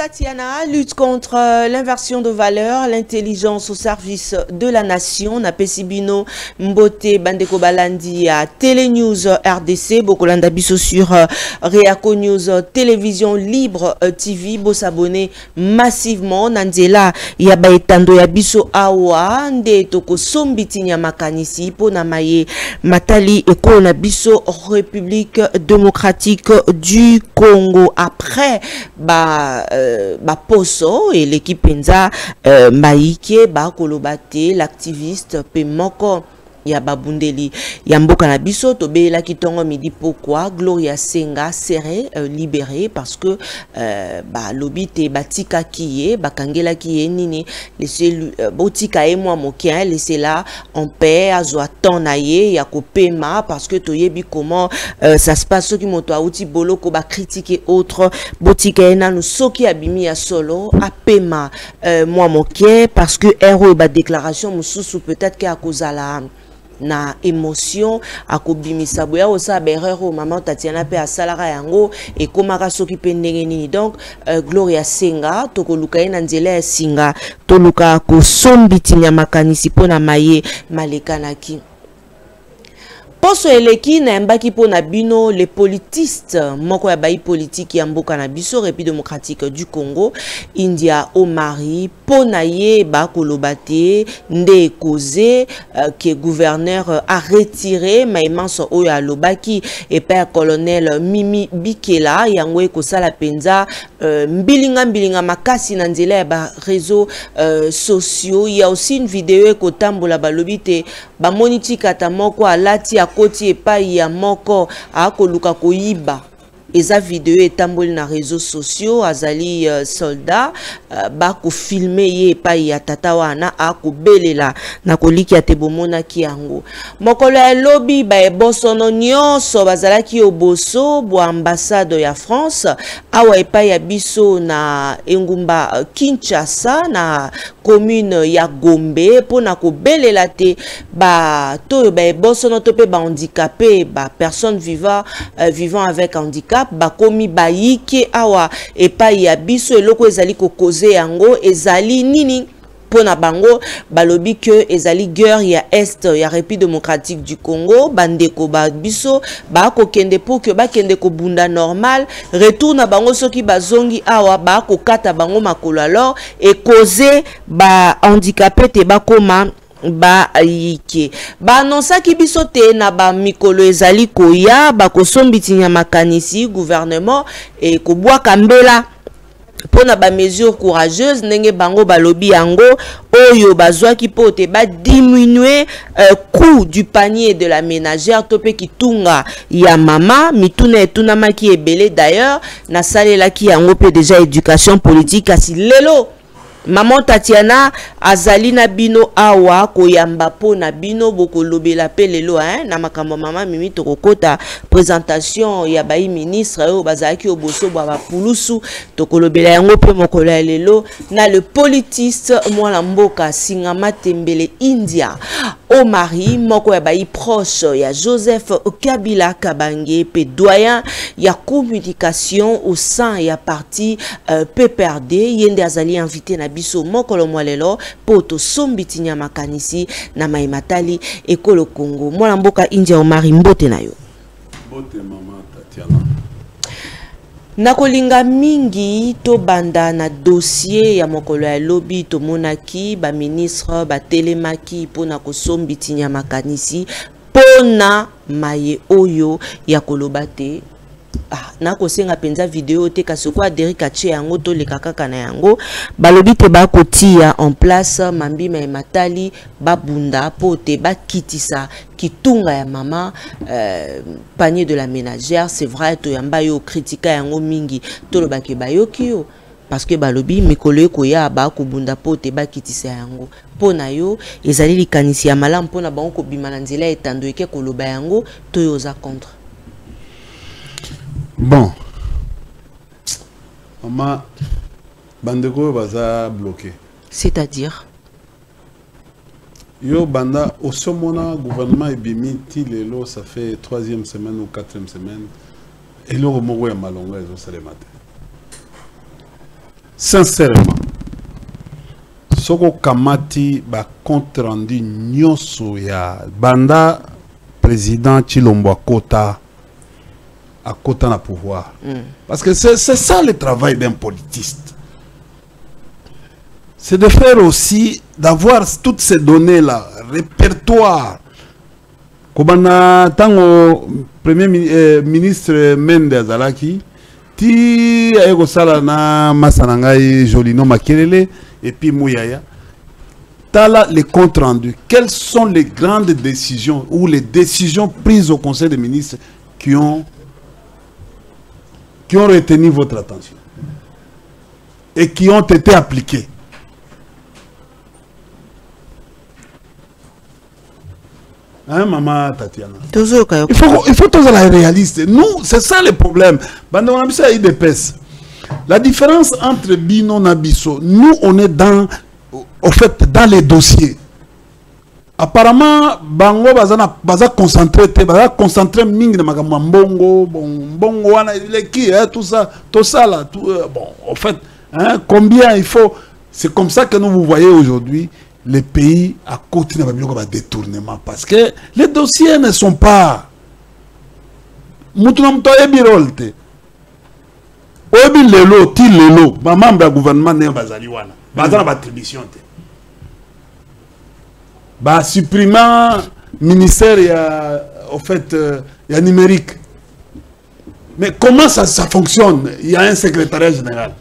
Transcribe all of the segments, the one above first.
Tatiana lutte contre l'inversion de valeur, l'intelligence au service de la nation. Na Pesibino Mbote Bandeko Balandi à Télé News RDC, Bokolanda Biso sur Reaco News Télévision Libre TV. Bo s'abonner massivement. Nandela Yaba Etando Yabiso Awa Nde Toko Sombitinya Makanisi Pona Maye Matali Eko Nabiso République démocratique du Congo. Après Poso et l'équipe Penza Maïke Kolobate l'activiste Pemoko ya babundeli ya mboka na biso tobe la kitongo midi pourquoi Gloria Senga serait libérée parce que lobite batika kiye bakangela kiye nini laisser botika et moi mokin laisser là en paix azwa tonaye ya kopema parce que toyebi comment ça se passe qui moto auti boloko ba critiquer autre botika ena no soki abimi ya solo apema moi mokin parce que héros ba déclaration mususu peut-être que akozala na émotion akobimisa boya osa berero maman Tatiana pe asalara yango et komaka soki pe ndenge nini. Donc Gloria Senga tokoluka ina nzela singa toluka ko sombitinya makanisi pona maye malekanaki poso eleki na mbaki pona bino les politistes moko ya bayi politique ya mboka na biso République démocratique du Congo India Omari pona ye ba kolobate nde causer que gouverneur a retiré maimanso oyo alobaki et père colonel Mimi Bikela yango ekosala penza mbilinga makasi na nzela ba réseaux sociaux. Il y a aussi une vidéo ekotambola balobite ba monitikata moko alati koti epai ya moko akoluka koyiba eza vidéo etamboli na réseaux sociaux azali soldat bako filmer ye epai ya tata wana akobelela na koliki ya tebomona ki yango mokolo ya lobi ba ebosono nyonso bazalaki oboso bo ambassade ya France awa epai ya biso na engumba Kinshasa na commune ya Gombe pona kobelela te ba to ba ebosono to pe ba handicapé ba personne vivant avec handicap bakomi bayike awa epai ya biso eloko ezali ko causer yango ezali nini pona bango balobi que ezali guerre ya est ya République démocratique du Congo bandeko ba biso ba ko kende pour que ba kende ko bunda normal retour na bango soki bazongi awa ba ko kata bango makolo alors et causer ba handicapé te ba koma ba yike ba annonça ki biso te na ba mikolo ezali koya ba kosombitinya makanisi gouvernement et ko bwa kambela pona ba mesure courageuse ndenge bango balobi yango oyo bazwaki pote ba diminuer coût du panier de la ménagère tope kitunga ya mama mituna etuna maki ebele d'ailleurs na salela ki yango pe déjà éducation politique asi lelo maman Tatiana azalina bino awa koyamba pona bino bokolobela pe lelo na makambo mama mimi tokokota présentation ya bayi ministre oyo bazalaki oboso bwa pulusu tokolobela yango pe mokolo ya lelo na le politiste mwana mboka Singama Tembele India Omari moko ya bayi proche ya Joseph Kabila Kabange pe doyen ya communication au sein ya parti PPRD yende azali invité na biso mokolo mwalelo poto sombitinya makanisi na maimatali ekolo Congo mwana mboka India Omari mbote na yo mbote mama Tatiana nakolinga mingi to banda na dossier ya mokolo ya lobi to monaki ba ministre ba telemaki pona ko sombitinya makanisi pona maye oyo ya kolobate nako senga penza video te kasi kwa Derrick Ache yango to leka kaka na yango balobi te ba kotia en place mambima e matali babunda pote ba kitisa kitunga ya mama panier de la ménagère. C'est vrai to yamba yo critika yango mingi to lo baki bayoki yo parce que balobi mikolo ko ya ba ko bunda pote ba kitisa yango pona yo ezali likanisi ya malamu pona bango ko bimana nzela etando eke ko loba yango to yo za contre. Bon, maman, bandeko baza bloqué. C'est-à-dire Yo banda au somona gouvernement ebimi ti lelo ça fait 3e semaine ou 4e semaine et le remoko ya malonga ezo salemate. sincèrement, soko kamati ba compte rendu nyonso ya banda président Tshilombo Akota na pouvoir. Parce que c'est ça le travail d'un politiste. C'est de faire aussi, d'avoir toutes ces données-là, répertoire. Comme tango premier ministre Mende Azalaki, ti ayeko sala na masanangai Jolino Makelele et puis Mouyaya. Tala les comptes rendus. Quelles sont les grandes décisions ou les décisions prises au Conseil des ministres qui ont retenu votre attention et qui ont été appliquées? Hein, maman Tatiana? Il faut tous la réaliste. Nous, c'est ça le problème. La différence entre Bino et Nabiso, nous, on est dans les dossiers. Apparemment, Bango baza concentré mingi na makambo mbongo, bongo wana qui tout ça là, tout bon, en fait, hein, combien il faut. C'est comme ça que nous vous voyez aujourd'hui. Les pays à côté de détournement parce que les dossiers ne sont pas. Moutounam toye birolte. Obi lelo, ti lelo, ba membre du gouvernement ne bazali wana. Bazana ba attribution te. Ba supprimant ministère ya au fait ya numérique. Mais comment ça fonctionne? Il y a un secrétariat général.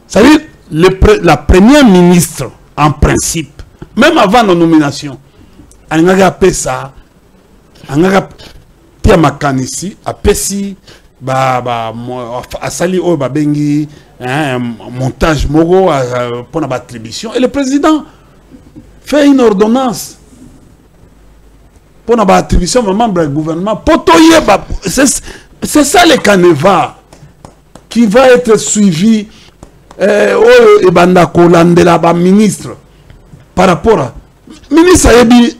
Ça veut dire la première ministre en principe, même avant la nomination, on a appelé ça, on a Pierre Makanisi, Apesi, a sali o babengi montage moro pour la attribution, et le président fait une ordonnance pour la attribution de membre du gouvernement. C'est ça le canevas qui va être suivi. Et banda kolandela ba ministre par rapport à ministre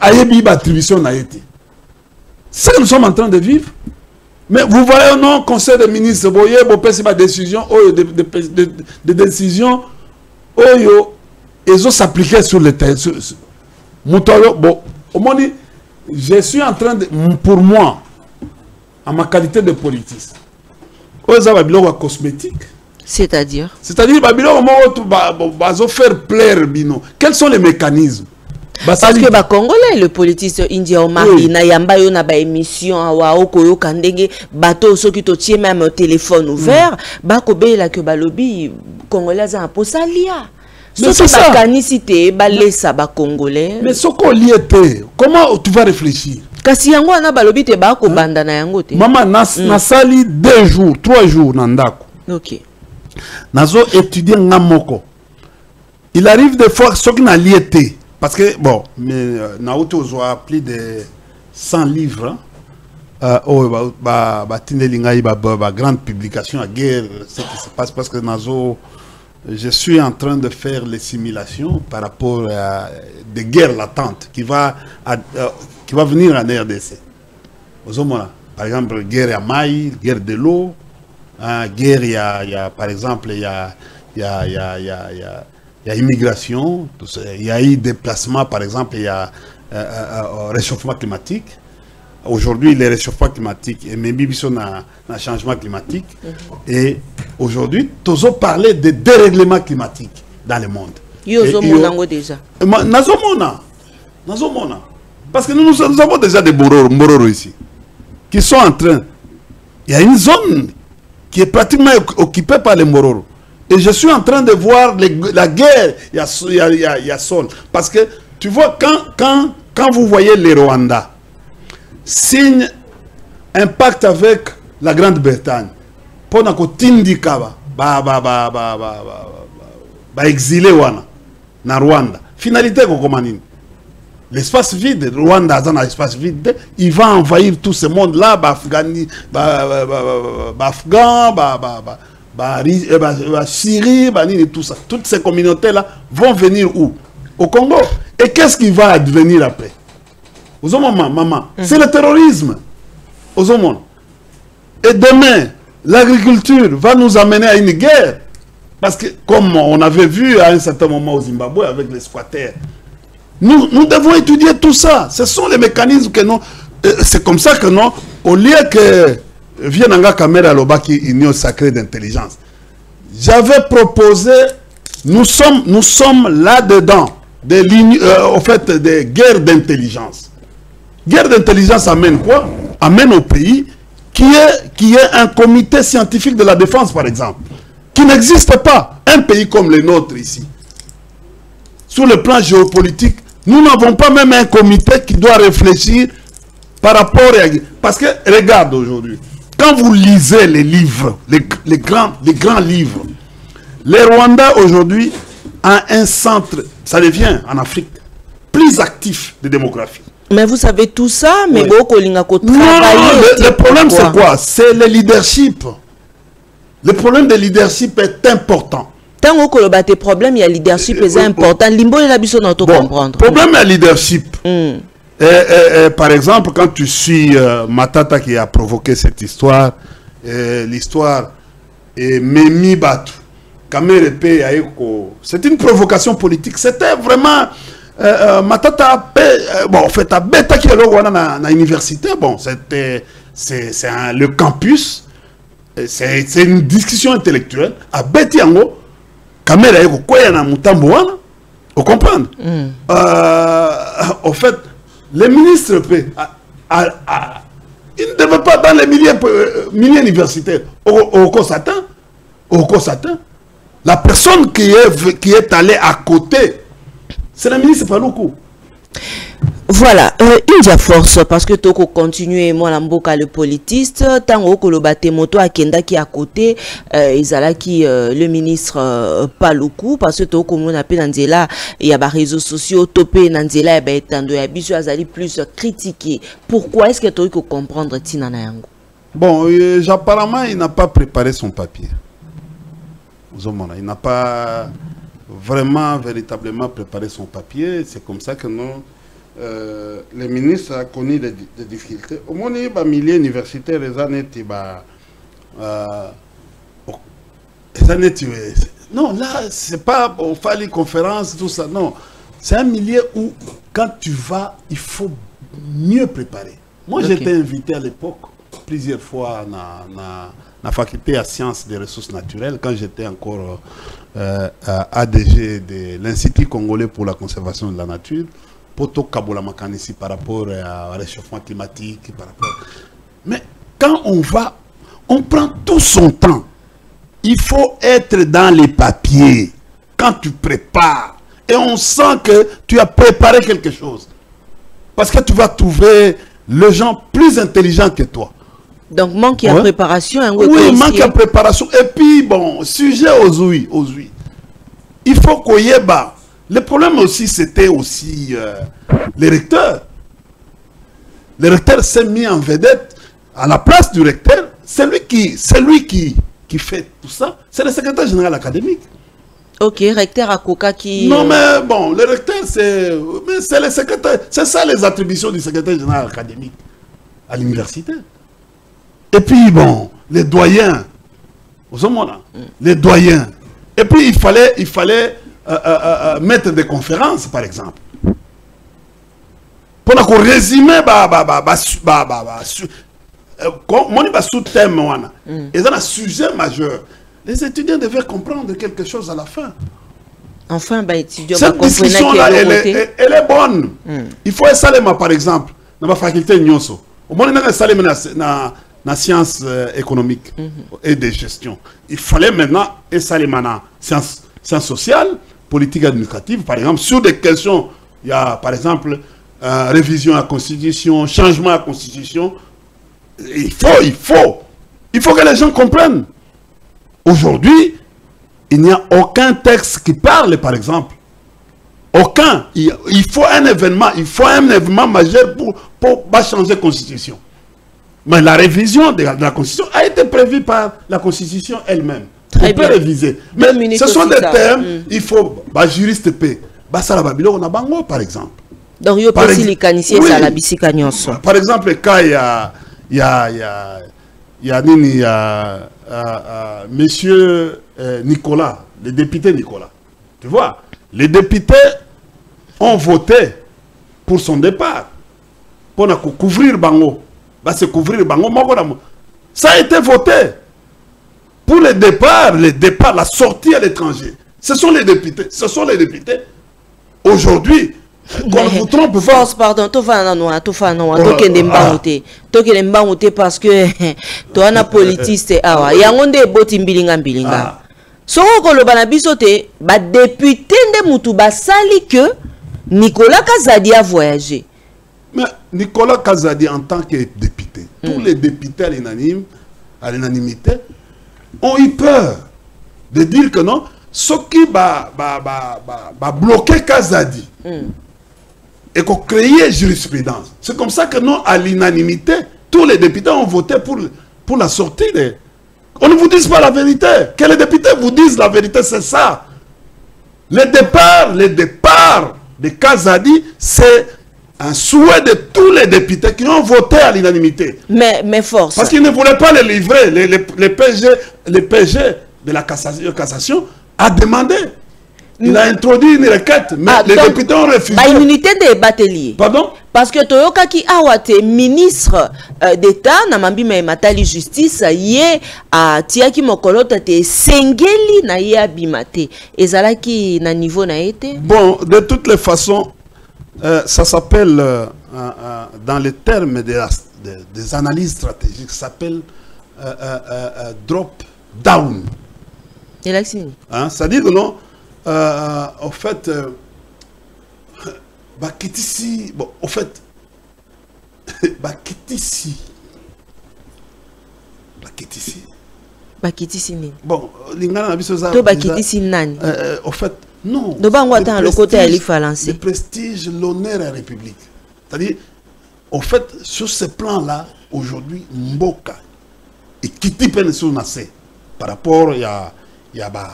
ayebi attribution na été. C'est ce que nous sommes en train de vivre. Mais vous voyez non conseil des ministres boye bo pesi ba décision de décision oyo ezo s'appliquer sur le terrain. Bon, au moins je suis en train de, pour moi, en ma qualité de politiste, oyo za ba biloko cosmétique. C'est-à-dire, faire plaire Bino. Quels sont les mécanismes? Parce que les Congolais, le politiste India Omari, na yamba yo na ba émission awa okoyo kandenge bateau ceux qui te tiennent même au téléphone ouvert, ba kobe la que ba lobby Congolais za posalia. Mais c'est ça. Canicité, ba lesa ba Congolais. Mais ce qu'on lié, comment tu vas réfléchir? Kasi yango na ba lobby te ba ko banda na yango te. Maman na sali 2 jours, 3 jours na ndako. OK. Nazo étudier ngamoko. Il arrive des fois ce qui n'a lié parce que bon, mais Naoto a plus de 100 livres. Grande publication à guerre, ce qui se passe parce que Nazo, je suis en train de faire les simulations par rapport à des guerres latentes qui va venir en RDC. Par exemple, guerre à Maï, guerre de l'eau. Guerre, il y a par exemple, il y a immigration, il y a eu déplacement, par exemple, il y a réchauffement climatique. Aujourd'hui, le réchauffement climatique, et même on a un changement climatique. Et aujourd'hui, tous parler de dérèglement climatique dans le monde. Déjà. Parce que nous avons déjà des Mororo ici, qui sont en train. Il y a une zone qui est pratiquement occupée par les Mororo. Et je suis en train de voir la guerre, il y a sol. Parce que, tu vois, quand vous voyez les Rwandais, signe un pacte avec la Grande-Bretagne, pour que Tindikaba, exilé na Rwanda. Finalité, l'espace vide, Rwanda dans l'espace vide, il va envahir tout ce monde-là, Syrie, et tout ça. Toutes ces communautés-là vont venir où? Au Congo. Et qu'est-ce qui va advenir après? Aux hommes, maman, c'est le terrorisme. Aux hommes. Et demain, l'agriculture va nous amener à une guerre. Parce que, comme on avait vu à un certain moment au Zimbabwe avec les squatters, nous devons étudier tout ça. Ce sont les mécanismes que nous... c'est comme ça que nous, au lieu que Vienanga Kamera Lobaki Union sacrée d'intelligence, j'avais proposé, nous sommes là-dedans, au fait, des guerres d'intelligence. Guerre d'intelligence amène quoi? Amène au pays qui est un comité scientifique de la défense, par exemple, qui n'existe pas. Un pays comme le nôtre ici, sur le plan géopolitique, nous n'avons pas même un comité qui doit réfléchir par rapport à... Parce que, regarde aujourd'hui, quand vous lisez les livres, les grands livres, les Rwandais aujourd'hui a un centre, ça devient en Afrique, plus actif de démographie. Mais vous savez tout ça, mais oui. Le problème c'est quoi? C'est le leadership. Le problème de leadership est important. Tant que le problème, il y a leadership est important. Limbo et la biso n'a pas comprendre. Problème est leadership. Par exemple, quand tu suis Matata qui a provoqué cette histoire, l'histoire est Memi Batu. C'est une provocation politique. C'était vraiment Matata bon en fait à Beta qui est là à l'université. Bon, c'est le campus. C'est une discussion intellectuelle. À Betiango, Kamera eko quoi na mutambo wana. Vous comprenez? En fait, les ministres ils ne devaient pas dans les milieux universitaires. Au Kosatin, la personne qui est allée à côté, c'est le ministre Paloukou. Voilà, India Force, parce que Toko continue, moi, l'amboka le politiste, tant que le bate moto à Kenda qui est à côté, Isala qui le ministre Paloukou, parce que Toko mon appelle Nanzela, il y a des réseaux sociaux, topé Nanzela, et ben, tando, Abisu Azali plus critiqué. Pourquoi est-ce que tu peux comprendre Tina Nayango? Bon, apparemment, il n'a pas préparé son papier. Il n'a pas vraiment, véritablement préparé son papier. C'est comme ça que nous... le ministre a connu des difficultés. Au moins, il y a des milliers universitaires, les années, non, là, c'est pas au Fali conférence, tout ça, non. C'est un milieu où, quand tu vas, il faut mieux préparer. Moi, j'étais invité à l'époque, plusieurs fois, dans la faculté à sciences des ressources naturelles, quand j'étais encore ADG de l'Institut congolais pour la conservation de la nature. Poto Kabola Makanisi par rapport au réchauffement climatique, par rapport... Mais quand on va, on prend tout son temps. Il faut être dans les papiers quand tu prépares. Et on sent que tu as préparé quelque chose. Parce que tu vas trouver les gens plus intelligents que toi. Donc, manque de préparation. Oui, manque de préparation. Et puis, bon, sujet aux ouïes. Il faut qu'on y ait bas. Le problème aussi, c'était aussi les recteurs. Le recteur s'est mis en vedette à la place du recteur. C'est lui qui fait tout ça. C'est le secrétaire général académique. Ok, recteur à Coca qui... Non, mais bon, le recteur, c'est le secrétaire. C'est ça les attributions du secrétaire général académique à l'université. Et puis, bon, les doyens. Vous savez, les doyens. Et puis, il fallait mettre des conférences, par exemple. Pour qu'on résume, sous-thème, et dans un sujet majeur, les étudiants devaient comprendre quelque chose à la fin. Enfin, cette discussion-là, elle est bonne. Il faut essayer, par exemple, dans ma faculté de Nyonso. Au moins, il faut essayer dans la science économique et de gestion. Il fallait maintenant essayer dans sciences sociales, politique administrative, par exemple, sur des questions, il y a par exemple révision à la Constitution, changement à la Constitution. Il faut que les gens comprennent. Aujourd'hui, il n'y a aucun texte qui parle, par exemple. Aucun. Il faut un événement majeur pour changer la Constitution. Mais la révision de la Constitution a été prévue par la Constitution elle-même. On peut réviser. Mais ce sont des termes, il faut, juriste paix, on a bango, par exemple. Donc, il y a par exemple, quand il y a monsieur Nicolas les députés Nicolas. Tu vois, les députés ont voté pour son départ. Pour couvrir Bango. Va se couvrir Bango. Ça a été voté. Pour le départ, la sortie à l'étranger. Ce sont les députés. Ce sont les députés. Aujourd'hui, qu'on vous trompe. Force, pardon, parce que tu as un politiste. Il y a un député. Soko le banabisote, ba député de Moutouba sali que Nicolas Kazadi a voyagé. Mais Nicolas Kazadi en tant que député, tous les députés à l'unanimité ont eu peur de dire que non, ce qui va bloquer Kazadi et qu'on crée jurisprudence. C'est comme ça que non, à l'unanimité, tous les députés ont voté pour la sortie de... On ne vous dise pas la vérité. Que les députés vous disent la vérité, c'est ça. Le départ de Kazadi, c'est un souhait de tous les députés qui ont voté à l'unanimité. Mais force. Parce qu'ils ne voulaient pas les livrer. Les PG de la cassation a demandé. Il a introduit une requête, mais les députés ont refusé. Immunité des bateliers. Pardon? Parce que Toyoka qui awate ministre d'État na mambima matali justice yé a tiaki mokolota te sengeli na ye abimate ezalaki na niveau na été. Bon, de toutes les façons, ça s'appelle dans les termes des analyses stratégiques, ça s'appelle drop down. Hein, c'est-à-dire que non, en fait. Bakitisi, bon, au fait, Bakitisi, bon, l'ingana na biso za. To Bakitisi nani? Au fait, non. Le prestige, l'honneur à la République. C'est-à-dire, au fait, sur ce plan-là, aujourd'hui, Mboka et Kiti Penesounase, par rapport il y a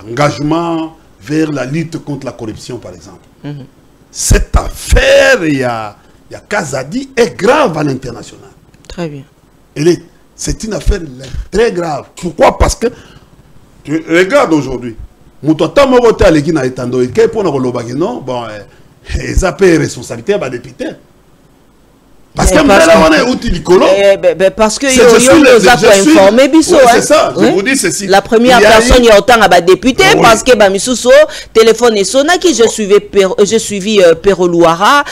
engagement vers la lutte contre la corruption, par exemple. Cette affaire, il y a Kazadi, est grave à l'international. Très bien. C'est une affaire très grave. Pourquoi? Parce que, tu regardes aujourd'hui, Moutota Mogote à l'équipe n'a pas été pour nous bon, ils ont payé responsabilité à député. Parce que parce que je suis informé biso. C'est ça, je vous dis ceci. La première personne y a autant à député parce que Bamisuso téléphone et sona qui je suivi Perolouara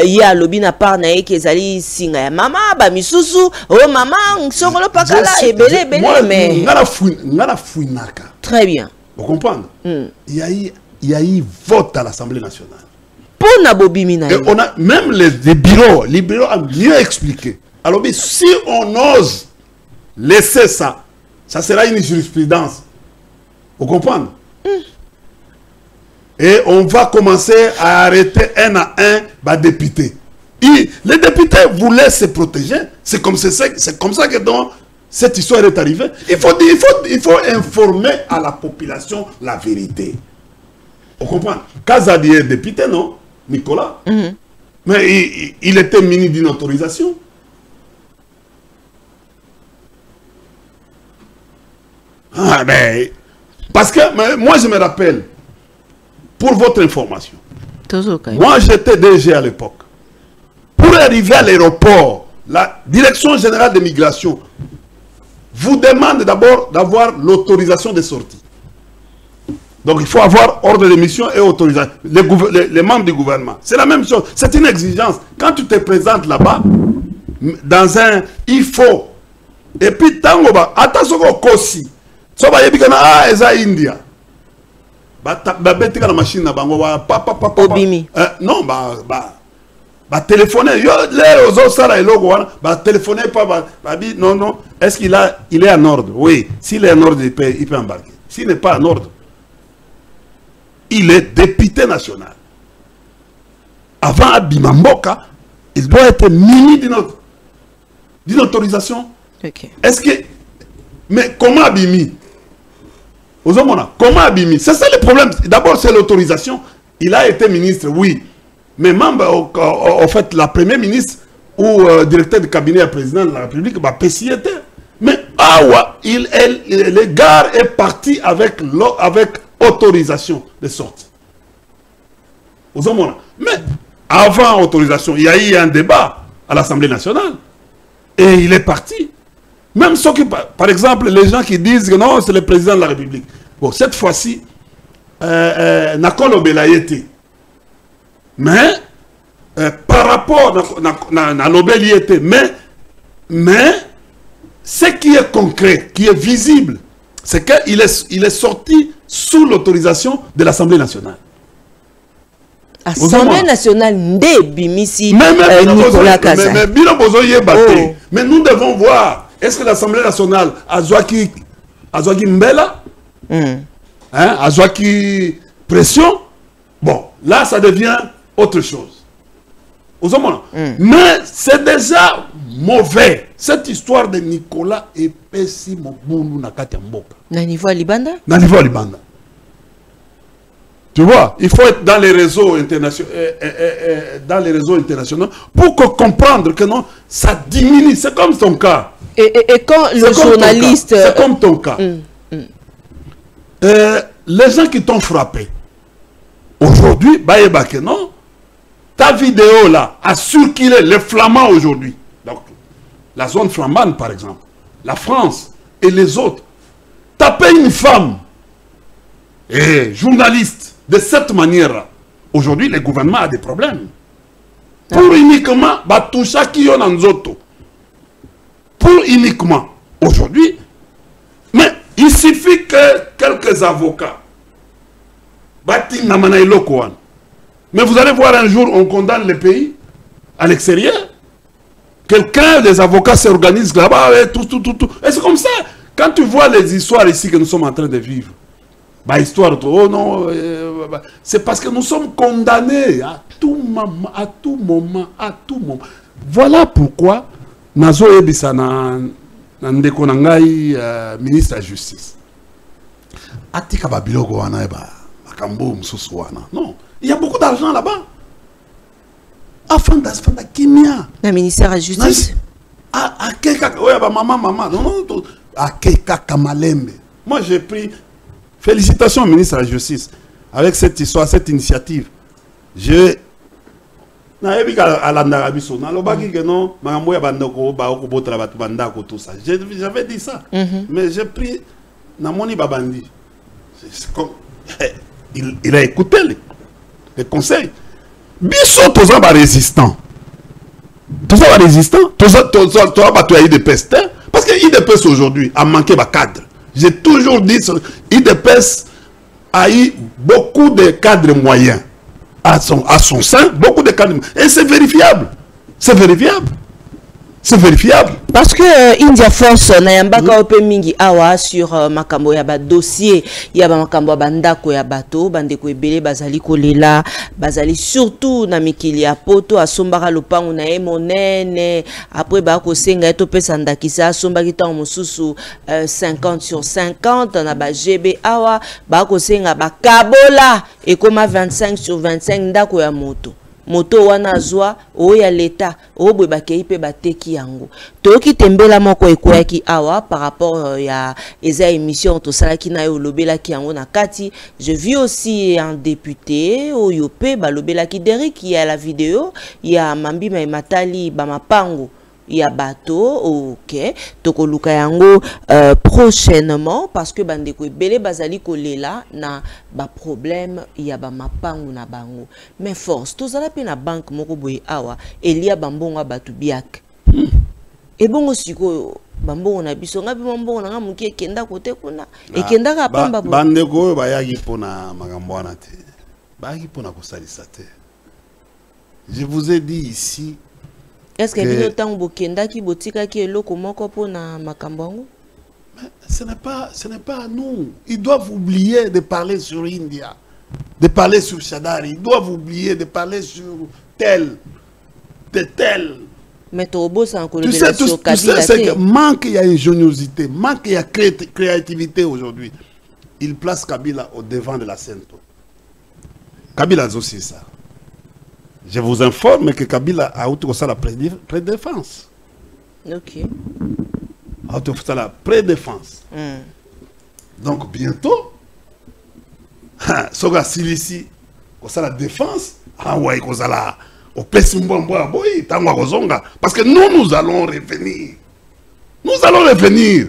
il y a lobby na parnae qui ezali singa mama Bamisusu oh maman songolo pakala et belé mais ngana fouinaka. Très bien. Vous comprenez? Il y a eu vote à l'Assemblée nationale. Pour Nabobimina. Et on a même les bureaux ont mieux expliqué. Alors, si on ose laisser ça, ça sera une jurisprudence. Vous comprenez? Et on va commencer à arrêter un à un les députés. Les députés voulaient se protéger. C'est comme ça que donc, cette histoire est arrivée. Il faut informer à la population la vérité. Vous comprenez? Kazadi est député, non? Nicolas. Mais il était muni d'une autorisation. Ah, mais, parce que moi, je me rappelle, pour votre information, moi, j'étais DG à l'époque. Pour arriver à l'aéroport, la Direction générale de migration vous demande d'abord d'avoir l'autorisation de sortie. Donc il faut avoir ordre de mission et autorisation. Les membres du gouvernement. C'est la même chose. C'est une exigence. Quand tu te présentes là-bas, dans un... Il faut. Et puis, tangoba, attention au Kosi. So ba yebikana ah eza India. Ba betika na machine na bango papa. Obimi. Non ba téléphoner yo les aux sala eloko wana ba téléphoner pas ba dit non est-ce qu'il est en ordre? Oui, s'il est en ordre il peut embarquer. S'il n'est pas en ordre, il est député national. Avant Abimamboka, il doit être muni d'une autorisation. Okay. Est-ce que... Mais comment Abimi? Comment Abimi? C'est ça le problème. D'abord, c'est l'autorisation. Il a été ministre, oui. Mais même, en fait, la première ministre ou directeur de cabinet à président de la République, bah, PCT. Mais, le gars est parti avec autorisation de sortie. Aux hommes, mais avant autorisation, il y a eu un débat à l'Assemblée nationale. Et il est parti. Même ceux qui, par exemple, les gens qui disent que non, c'est le président de la République. Bon, cette fois-ci, Nakolo Belayete. Mais, par rapport à l'Obéliété, mais, ce qui est concret, qui est visible, c'est qu'il est sorti sous l'autorisation de l'Assemblée nationale. Assemblée nationale nde bimisi Nicolas Kazan. Mais nous devons voir, est-ce que l'Assemblée nationale a Zouaki Mbela, a Zouaki pression? Bon, là ça devient autre chose. Mais c'est déjà mauvais. Cette histoire de Nicolas est pessime na kati mboka. Na niveau Libanda? Na niveau Libanda. Tu vois, il faut être dans les réseaux internationaux, pour comprendre que non, ça diminue. C'est comme ton cas. Et quand le journaliste... C'est comme ton cas. Les gens qui t'ont frappé, aujourd'hui, non, ta vidéo là a circulé les Flamands aujourd'hui. Donc, la zone flamande par exemple, la France et les autres. Taper une femme et journaliste de cette manière, aujourd'hui, le gouvernement a des problèmes. Pour uniquement, pour uniquement, aujourd'hui, mais il suffit que quelques avocats, mais vous allez voir un jour, on condamne le pays à l'extérieur. Quelqu'un, des avocats s'organisent là-bas, tout. Et c'est comme ça. Quand tu vois les histoires ici que nous sommes en train de vivre, histoire, oh non, c'est parce que nous sommes condamnés à tout moment, à tout moment. Voilà pourquoi Nazo Ebisa Ndeko Nangai, ministre de la Justice. Atika Babiloko wana eba, Makambo Msusu wana. Non, il y a beaucoup d'argent là-bas. Afanda Kimia. Le ministère de la Justice. Maman. Non, Akeka Kamalembe. Moi j'ai pris. Félicitations au ministre de la Justice. Avec cette histoire, cette initiative. J'avais dit ça. Mais j'ai pris Namoni Babandi. Il a écouté les conseils. Bissot, tous les résistants. Tous les résistants. Tous les IDPS. Parce que l'IDPS aujourd'hui a manqué de cadre. J'ai toujours dit que l'IDPS a eu beaucoup de cadres moyens à son sein, beaucoup de cadres moyens. Et c'est vérifiable. C'est vérifiable. C'est vérifiable. Parce que India Force n'ayambaka ope mingi awa sur makambo ya ba dossier ya ba makambo bandako ya bato bandeko ebele bazali kolela bazali surtout na mikili ya poto asombaka lopango na ye monene après ba ko senga to pesa ndakisa asombaki tango mosusu 50 sur 50 na ba GB awa ba ko senga ba kabola ekoma 25 sur 25 ndako ya moto wana zwa oya leta obwe bakei pe bateki yango toki tembela moko ekoyaki awa par rapport ya eza émission to salaki na yo lobelaki yango na kati. Je vis aussi un député oyo pe balobelaki Derrick ya la vidéo ya Mambima Ematali ba mapango ya bato. Ok, tokoluka yango prochainement parce que bandeko ebele bazali kolela na ba problème ya ba mapango na bango. Mais force tozala pe na banque moko boye awa elia bambongo bato biak ebongo siko bambongo na biso ngapi bambongo na ngamuki ekenda kote kuna ekenda ka pamba bandeko bayaki pona makambo wana te bayaki pona kosalisa te. Je vous ai dit ici. Est-ce que bino tango bokenda ki botika ki eloko moko pona makambo? Ce n'est pas à nous. Ils doivent oublier de parler sur India, de parler sur Shadari. Ils doivent oublier de parler sur tel, de tel. Mais tu sais, c'est que manque il y a ingéniosité, manque il y a créativité aujourd'hui. Il place Kabila au devant de la scène. Kabila a aussi ça. Je vous informe que Kabila a eu la prédéfense. Ok. A eu la prédéfense. Donc bientôt, soga silisi ça la défense ah ouais ça la au pessimbo boy tango kozonga parce que nous allons revenir. Nous allons revenir.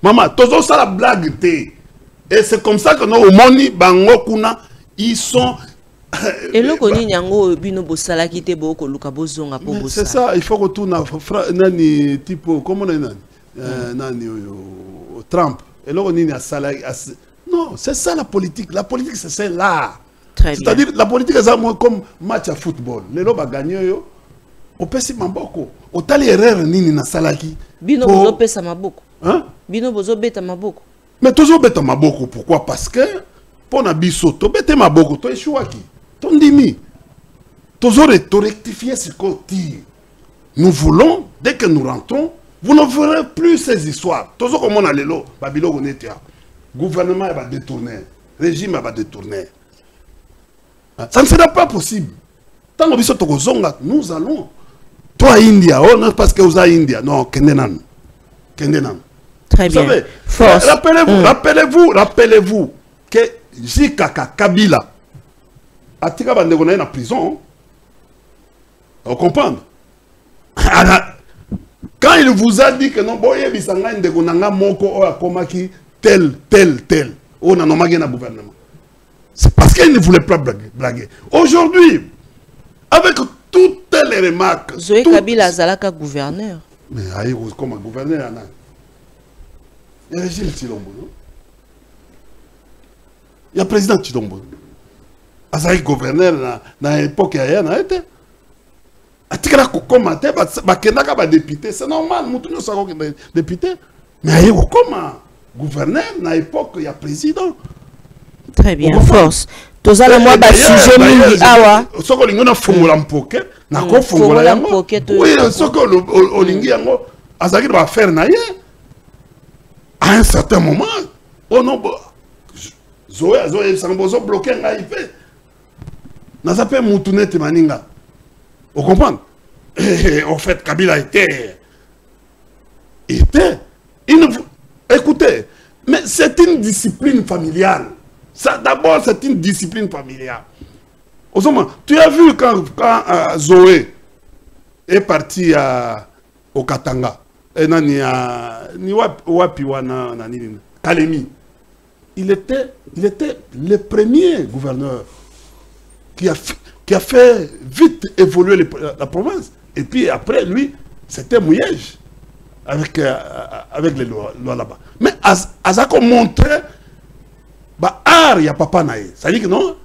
Maman, toujours ça la blague té. Et c'est comme ça que nos moni bango kuna ils sont et le koni nyango bino bosala kité boko luka bozonga po bosala. C'est ça, il faut que tout nani tipo comment on est nani Trump et là on est à sala. Non, c'est ça la politique. La politique c'est celle-là. C'est-à-dire la politique c'est comme match à football. Les loba gagner yo. Au pesi maboko. Au tali erreur nini na salaki. Bino bozo pesa maboko. Hein? Bino bozo beta maboko. Mais toujours beta maboko. Pourquoi? Parce que pour na biso to bete maboko to échouaki. To ndimi. Toujours rectifier ce côté. Nous voulons dès que nous rentrons, vous ne verrez plus ces histoires. Toujours comme on a l'élo, babilo gonetia. Gouvernement va détourner, régime va détourner. Ça ne sera pas possible. Tant que nous allons. Toi, India, oh non, parce que vous êtes India. Non, Kendenan. Kendenan. Très bien. Vous savez, rappelez-vous que Jikaka Kabila, a tika bandegona en prison. Vous comprenez? Quand il vous a dit que non, boye bisanga ndegonanga moko o akomaki tel. On a nommé un gouvernement. C'est parce qu'il ne voulait pas blaguer. Aujourd'hui, avec toutes les remarques... Zoé Kabila Zalaka gouverneur. Mais comment gouverneur? Il y a le régime Tshilombo. Il y a le président Tshilombo. Azali gouverneur dans l'époque il y a été. Atikala kokomate bakendaka ba député, c'est normal, mutu no sako député. Mais ayo comment gouverneur dans l'époque il y a président. Très bien, force. Tozala moi ba sujet mingi awa. Soko lingona fungola mpoke, na ko fungola yango. Oui, soko olingi yango azaki ba faire na ye. À un certain moment, oh non, Zoé Sambozo bloqué ngai fait. Na zape mutunete maninga. Vous comprenez? En fait, Kabila était. Écoutez, mais c'est une discipline familiale. D'abord, c'est une discipline familiale. Tu as vu quand Zoé est parti au Katanga, Kalemi, il était le premier gouverneur qui a fait vite évoluer la province. Et puis après, lui, c'était Mouyège avec les lois là-bas. Mais Azako montrait il n'y a pas naïe. Ça dit que non,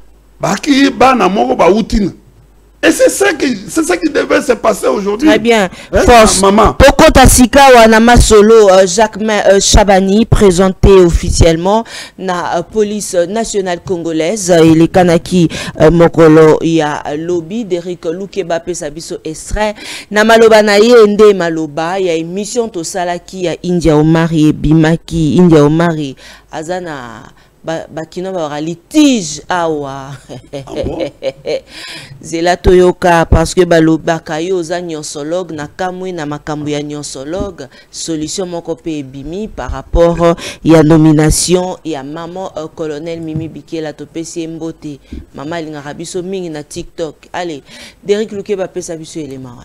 et c'est ça qui devait se passer aujourd'hui. Très bien. Force. Maman. Poko Tassika Wanama Solo, Jacques Chabani, présenté officiellement na police nationale congolaise. Il est Kanaki Mokolo, il y a lobby d'Eric Loukeba Pesabiso extrait. Na Maloba Naye Ende Maloba, il y a une mission Tosalaki à India Omari et Bimaki, India Omari, Azana. Bakino ba litige awa zela toyoka parce que balobaka yo za nyonsologue na kamwe na makambo ya nyonsologue solution moko pe ebimi par rapport ya nomination ya maman colonel Mimi Bikela topesi mbote mama lingaka biso mingi na TikTok. Allez, Derrick Loukeba pesa biso élément.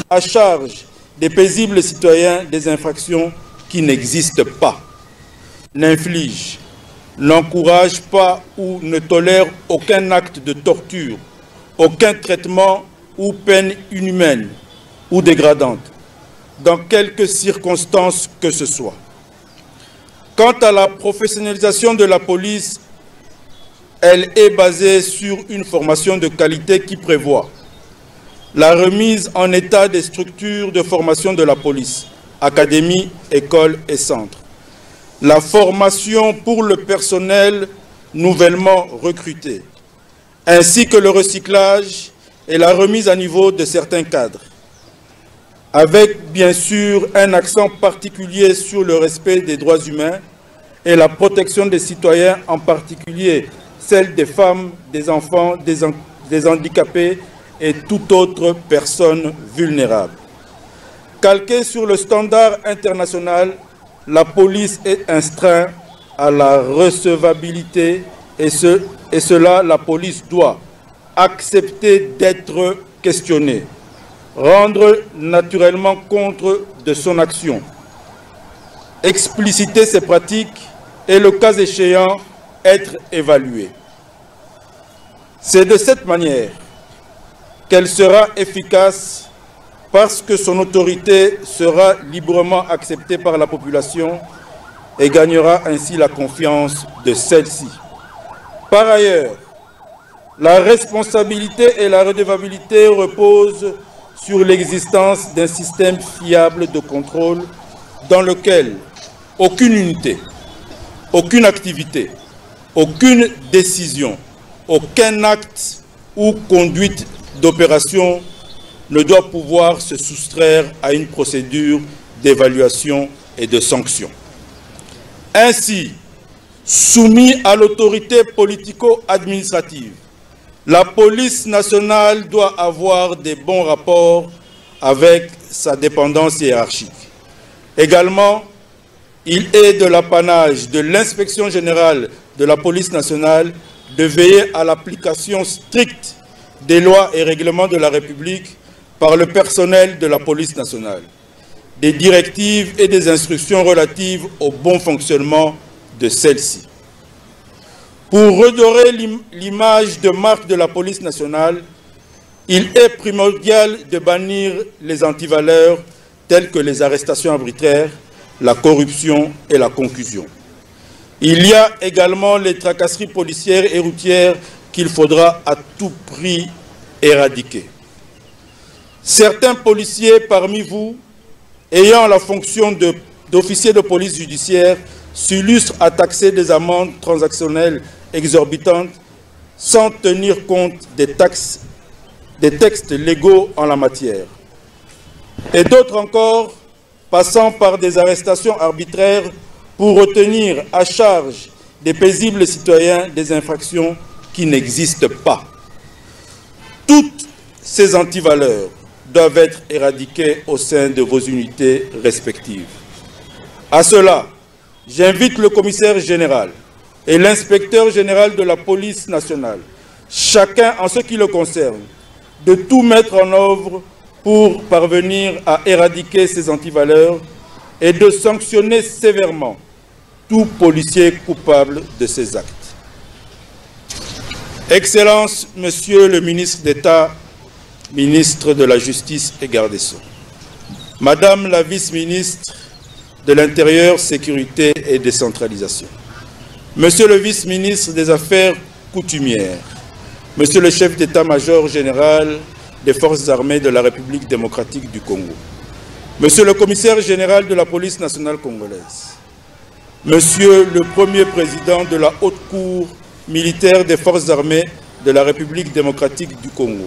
À charge des paisibles citoyens des infractions qui n'existent pas, n'infligent, n'encouragent pas ou ne tolèrent aucun acte de torture, aucun traitement ou peine inhumaine ou dégradante, dans quelque circonstance que ce soit. Quant à la professionnalisation de la police, elle est basée sur une formation de qualité qui prévoit la remise en état des structures de formation de la police, académies, écoles et centres. La formation pour le personnel nouvellement recruté, ainsi que le recyclage et la remise à niveau de certains cadres, avec bien sûr un accent particulier sur le respect des droits humains et la protection des citoyens, en particulier celle des femmes, des enfants, des handicapés et toute autre personne vulnérable. Calquée sur le standard international, la police est astreinte à la recevabilité et cela, la police doit accepter d'être questionnée, rendre naturellement compte de son action, expliciter ses pratiques et, le cas échéant, être évaluée. C'est de cette manière qu'elle sera efficace parce que son autorité sera librement acceptée par la population et gagnera ainsi la confiance de celle-ci. Par ailleurs, la responsabilité et la redevabilité reposent sur l'existence d'un système fiable de contrôle dans lequel aucune unité, aucune activité, aucune décision, aucun acte ou conduite d'opération ne doit pouvoir se soustraire à une procédure d'évaluation et de sanction. Ainsi, soumis à l'autorité politico-administrative, la police nationale doit avoir des bons rapports avec sa dépendance hiérarchique. Également, il est de l'apanage de l'inspection générale de la police nationale de veiller à l'application stricte des lois et règlements de la République par le personnel de la police nationale, des directives et des instructions relatives au bon fonctionnement de celle-ci. Pour redorer l'image de marque de la police nationale, il est primordial de bannir les antivaleurs tels que les arrestations arbitraires, la corruption et la concussion. Il y a également les tracasseries policières et routières qu'il faudra à tout prix éradiquer. Certains policiers parmi vous, ayant la fonction d'officier de police judiciaire, s'illustrent à taxer des amendes transactionnelles exorbitantes sans tenir compte des textes légaux en la matière. Et d'autres encore, passant par des arrestations arbitraires pour retenir à charge des paisibles citoyens des infractions qui n'existent pas. Toutes ces antivaleurs doivent être éradiquées au sein de vos unités respectives. À cela, j'invite le commissaire général et l'inspecteur général de la police nationale, chacun en ce qui le concerne, de tout mettre en œuvre pour parvenir à éradiquer ces antivaleurs et de sanctionner sévèrement tout policier coupable de ces actes. Excellence, Monsieur le ministre d'État, ministre de la Justice et garde des Sceaux, Madame la vice-ministre de l'Intérieur, Sécurité et Décentralisation, Monsieur le vice-ministre des Affaires coutumières, Monsieur le chef d'état-major général des Forces armées de la République démocratique du Congo, Monsieur le commissaire général de la police nationale congolaise, Monsieur le premier président de la Haute Cour militaire des Forces armées de la République démocratique du Congo,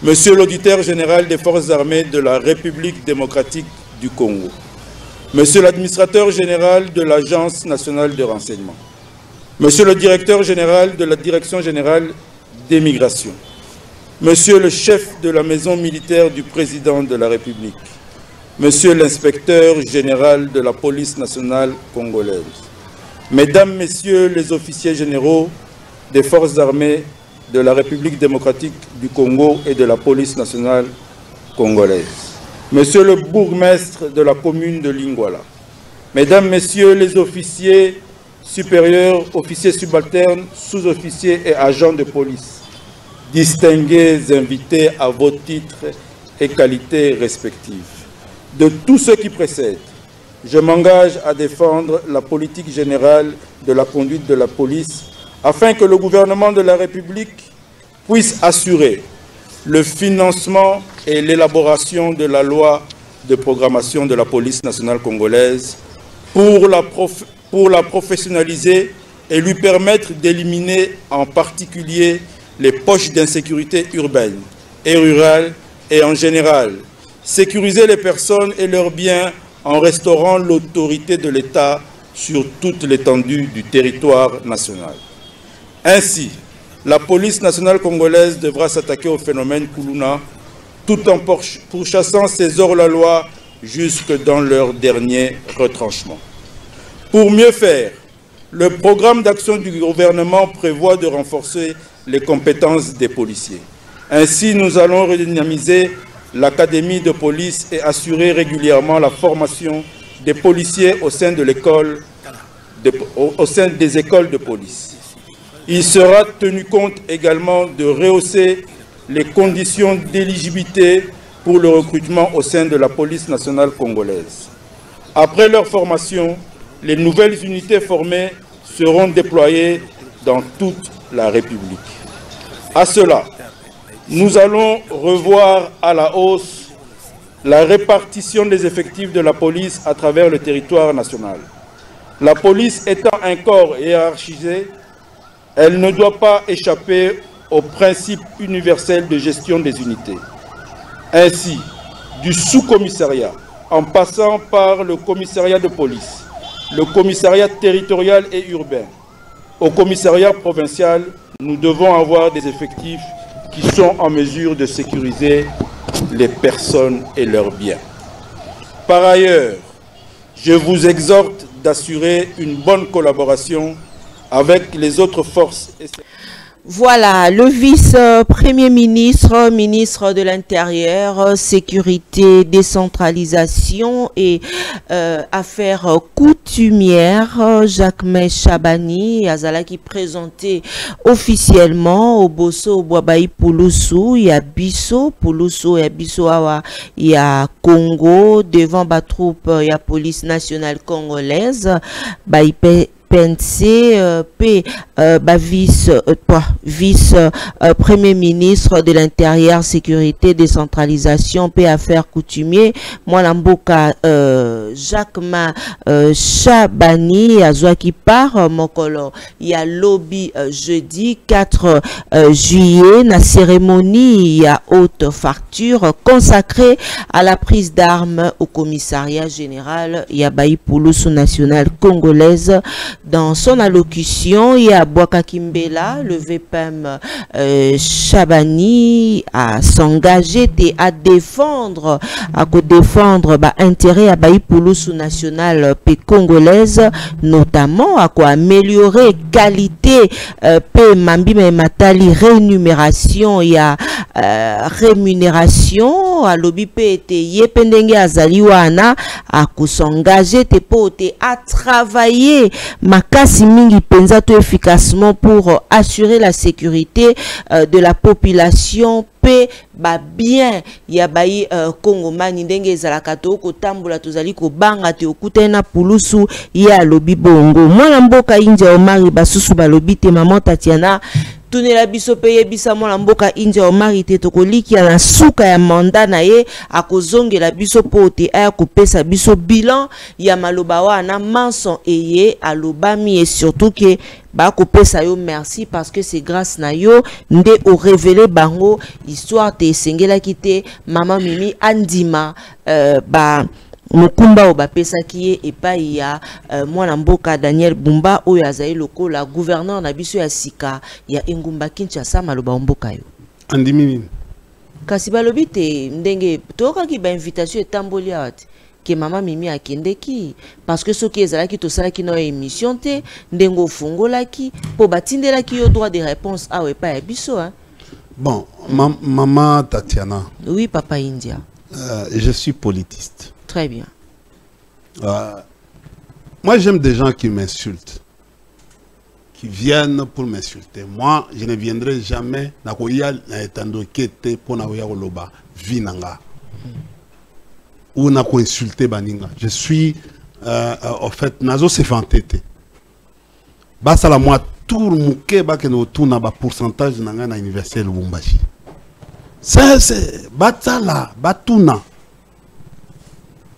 Monsieur l'auditeur général des Forces armées de la République démocratique du Congo, Monsieur l'administrateur général de l'Agence nationale de renseignement, Monsieur le directeur général de la Direction générale des migrations, Monsieur le chef de la maison militaire du président de la République, Monsieur l'inspecteur général de la police nationale congolaise, Mesdames, Messieurs les officiers généraux des forces armées de la République démocratique du Congo et de la police nationale congolaise, Monsieur le bourgmestre de la commune de Lingwala, Mesdames, Messieurs les officiers supérieurs, officiers subalternes, sous-officiers et agents de police, distingués invités à vos titres et qualités respectives. De tout ce qui précède, je m'engage à défendre la politique générale de la conduite de la police afin que le gouvernement de la République puisse assurer le financement et l'élaboration de la loi de programmation de la police nationale congolaise pour la professionnaliser et lui permettre d'éliminer en particulier les poches d'insécurité urbaine et rurale et en général, sécuriser les personnes et leurs biens en restaurant l'autorité de l'État sur toute l'étendue du territoire national. Ainsi, la police nationale congolaise devra s'attaquer au phénomène Koulouna tout en pourchassant ces hors-la-loi jusque dans leur dernier retranchement. Pour mieux faire, le programme d'action du gouvernement prévoit de renforcer les compétences des policiers. Ainsi, nous allons redynamiser l'académie de police et assurer régulièrement la formation des policiers au sein des écoles de police. Il sera tenu compte également de rehausser les conditions d'éligibilité pour le recrutement au sein de la police nationale congolaise. Après leur formation, les nouvelles unités formées seront déployées dans toute la République. À cela, nous allons revoir à la hausse la répartition des effectifs de la police à travers le territoire national. La police étant un corps hiérarchisé, elle ne doit pas échapper au principe universel de gestion des unités. Ainsi, du sous-commissariat, en passant par le commissariat de police, le commissariat territorial et urbain, au commissariat provincial, nous devons avoir des effectifs qui sont en mesure de sécuriser les personnes et leurs biens. Par ailleurs, je vous exhorte d'assurer une bonne collaboration avec les autres forces. Voilà, le vice-premier ministre, ministre de l'Intérieur, Sécurité, Décentralisation et Affaires coutumières, Jacques Chabani, Azala qui présentait officiellement au Bosso, au Boabaï Pouloussou, il y a Bisso, Pouloussou, il y a Bisso Awa, il y a Congo, devant la troupe, il y a Police nationale congolaise, Baïpé. PNC, vice-premier ministre de l'Intérieur, Sécurité, Décentralisation, P Affaires coutumiers, Mwalamboka Jacques Chabani, Azwa qui part, Mokolo, il y a lobby jeudi 4 juillet, la cérémonie, il y a haute facture consacrée à la prise d'armes au commissariat général, il y a Baï Pouloussou nationale congolaise. Dans son allocution, il y a Boaka Kimbela, le VPM Chabani, à s'engager et à défendre, intérêt à Baï Pouloussou national P congolaise, notamment à quoi améliorer qualité P Mambi Matali rémunération, il y a rémunération à lobby P et Yependenge Azaliwana à s'engager à travailler makasi mingi penza to efficacement pour assurer la sécurité de la population pe ba bien ya bayi Kongomani ndenge ezalaka to ko tambola tozali ko banga te okutena Pouloussou ya lobi bongo mwana mboka India Omari basusu balobi te maman Tatiana tunela biso peye bisa mwana mboka India Omari te tokoliki na suka ya manda na ye akozongela biso pote aya kopesa biso bilan ya maloba wana manson eye alobami et surtout que ba kopesa yo merci parce que c'est grâce na yo nde o révélé bango histoire te sengela kite maman Mimi andima Mukumba obapesa kiye epai ya mwana mboka Daniel Bumba oyo azali lokola gouverneur na biso ya sika ya Engumba Kinshasa maloba mboka yo andimi kasi balobi te ndenge toka ki ba invitation etamboli ati ke mama Mimi akendeki parce que soki ezalaki tosalaki na émission te ndengo fungolaki po batindelaki yo droit de réponse awe epai ya biso hein. Bon, maman Tatiana. Oui papa India. Je suis politiste. Très bien. Moi, j'aime des gens qui m'insultent, qui viennent pour m'insulter. Moi, je ne viendrai jamais pour ou insulter baninga. Je suis, en fait, nazo se fantete. Basa la moi tour muke ba que nous tourne ba pourcentage na universel Lubumbashi. Ça c'est batala batuna.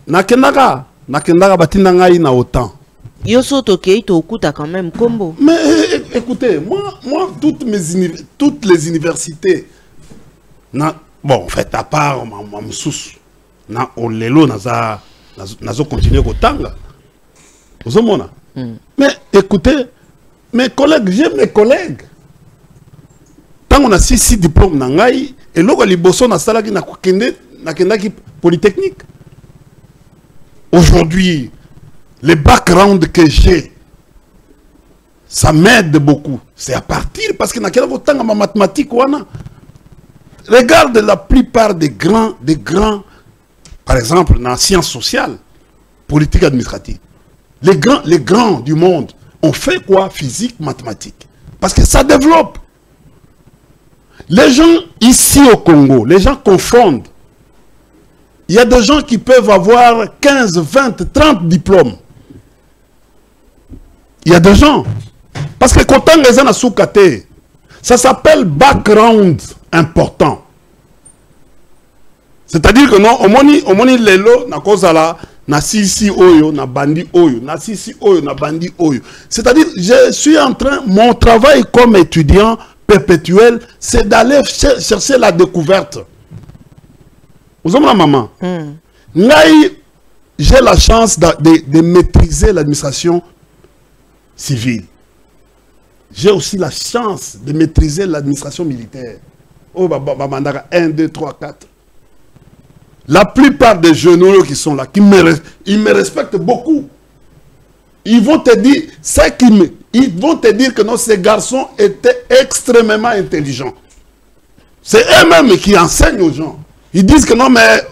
Nakendaka batinda ngai na autant. Yoso toke to okuta quand même combo. Mais écoutez, moi toutes les universités bon en fait à part ma msous na olelo nazo continuer kotanga. Ozomona Mais écoutez, mes collègues, j'ai mes collègues. Tant on a 6 diplômes nangai, et là, les bossons na salaki na kendaki polytechnique. Aujourd'hui, les backgrounds que j'ai, ça m'aide beaucoup. C'est à partir parce que na kela ko tanga ma mathématique wana. Regarde la plupart des grands, par exemple, dans la science sociale, politique administrative. Les grands du monde ont fait quoi? Physique, mathématiques. Parce que ça développe. Les gens ici au Congo, les gens confondent. Il y a des gens qui peuvent avoir 15, 20, 30 diplômes. Il y a des gens. Parce que quand on les a soukate, ça s'appelle background important. C'est-à-dire que non, au moni lelo na kozala na sisi oyo na bandi oyo na sisi oyo na bandi oyo. C'est-à-dire je suis en train, mon travail comme étudiant perpétuel, c'est d'aller chercher la découverte. Vous avez ma maman. J'ai la chance de maîtriser l'administration civile. J'ai aussi la chance de maîtriser l'administration militaire. Oh, 1, 2, 3, 4. La plupart des généraux qui sont là, ils me respectent beaucoup. Ils vont te dire, ils vont te dire que non, ces garçons étaient extrêmement intelligents. C'est eux-mêmes qui enseignent aux gens. Ils disent que non, mais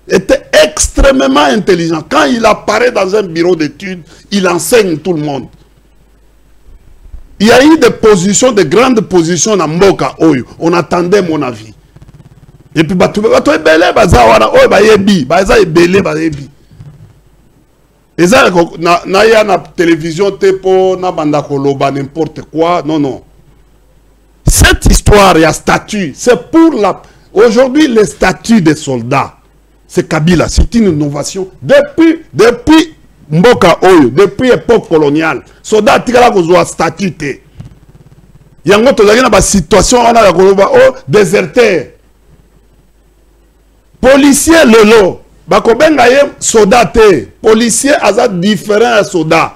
était extrêmement intelligent. Quand il apparaît dans un bureau d'études, il enseigne tout le monde. Il y a eu des positions, de grandes positions dans Mboka Oyo. On attendait mon avis. Et puis, et ça, na télévision, tepo, na banda koloba, n'importe quoi. Non, non. Cette histoire, il y a statut. C'est pour la... Aujourd'hui, les statuts des soldats, c'est Kabila. C'est une innovation. Depuis Mboka Oyo, depuis l'époque coloniale, soldats tirent la statut. Il y a une situation, on a la koloba, oh, déserteur. Policier lelo. Bakobenga ye soda te. Policier aza différent à soda.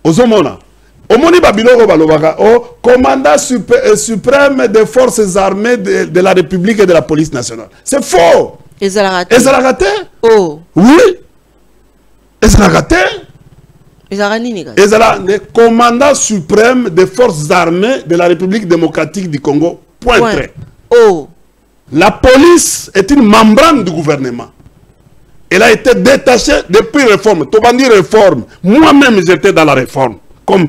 Ozomona. Omoni babiloko balobaka. Oh, commandant suprême des forces armées de la République et de la police nationale. C'est faux. Ezalakate. Oh. Oui. Ezalakate. Ezala le commandant suprême des forces armées de la République démocratique du Congo. Point. Trait. Oh. La police est une membrane du gouvernement. Elle a été détachée depuis la réforme. Tobandi réforme. Moi-même, j'étais dans la réforme. Comme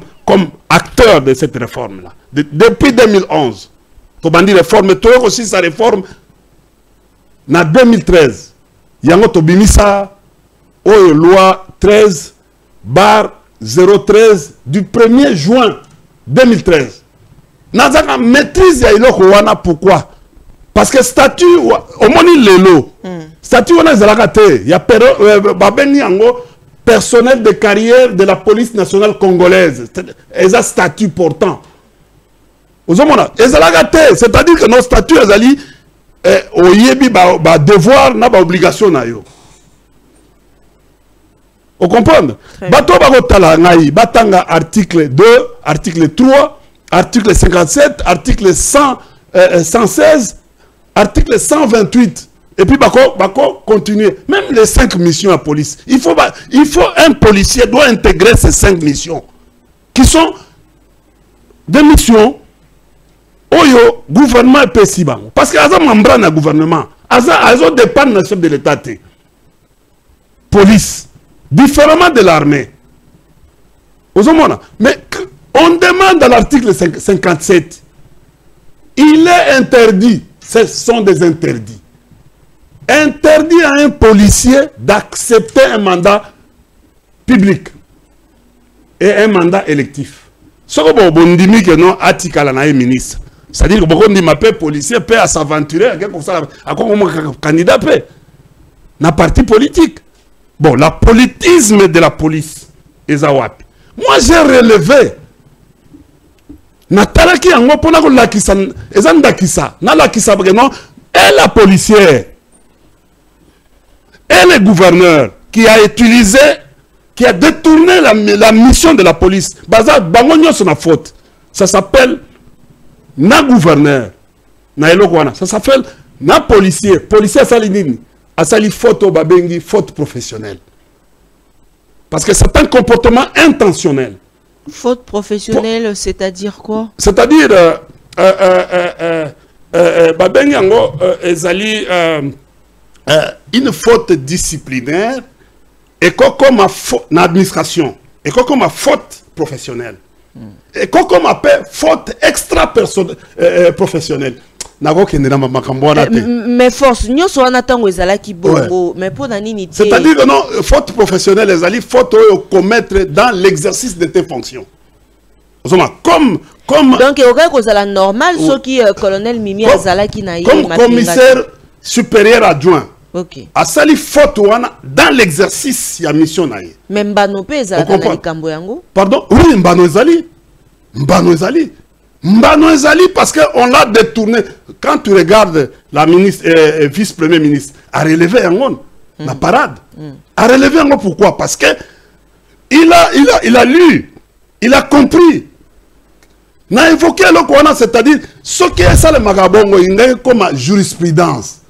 acteur de cette réforme-là. Depuis 2011. Tobandi réforme. Toi aussi, sa réforme. En 2013. Yango Tobimisa. Loi 13/013 du 1er juin 2013. Nazaka maîtrise ya iloko wana. Pourquoi? Parce que statut, au moni lelo, statut on a zalakate, il y a personnel de carrière de la police nationale congolaise, ils ont statut portant. C'est-à-dire que nos statuts, ils ont devoir, na obligation na yo. Vous comprenez? Bato bakotala ngai, batanga article 2, article 3, article 57, article 116. Article 128. Et puis, bako continuer. Même les 5 missions à police. Il faut un policier doit intégrer ces 5 missions. Qui sont des missions Oyo, gouvernement et Pessiban. Parce qu'il y a un membrane à gouvernement. Il y a un dépend de chef de l'État. Police. Différemment de l'armée. Mais on demande à l'article 57. Il est interdit. Ce sont des interdits. Interdit à un policier d'accepter un mandat public et un mandat électif. Ce que vous dites que non, ministre. C'est-à-dire que vous dites que policier peut s'aventurer à candidat dans un parti politique. Bon, la politisme de la police est à Wapi. Moi, j'ai relevé. Natalaki yango pona ko lakisa ezanda kisa na lakisa parce non elle la policière elle est gouverneur qui a utilisé, qui a détourné la mission de la police. Baza bangonyo son faute. Ça s'appelle na gouverneur. Na elokwana. Ça s'appelle na policier. Policier salinini. Asali faute babengi faute professionnelle. Parce que c'est un comportement intentionnel. Faute professionnelle, c'est-à-dire quoi? C'est-à-dire babengi yango ezali une faute disciplinaire et comme une administration et comme une faute professionnelle et comme appelle faute extra-professionnelle. Mais force, nous sommes en attendant qui bongo, mais pour nani. C'est-à-dire que non, faute professionnelle, les faute commettre dans l'exercice de tes fonctions. Comme donc il y a la normale, ce qui colonel Mimi Azala qui n'a comme commissaire supérieur adjoint. Ok. A sali faute dans l'exercice il y a mission naïe. Même Mbano Ezala dans Kambo yango. Pardon, oui, Mbano Ezali. Mbano Ezali. Mbano Ezali parce qu'on l'a détourné. Quand tu regardes la ministre, vice-premier ministre, a relevé yango la parade. A relevé yango pourquoi? Parce que il a lu, il a compris. N'a évoqué le Coran, c'est-à-dire ce qui est ça le magabongo, il est comme jurisprudence.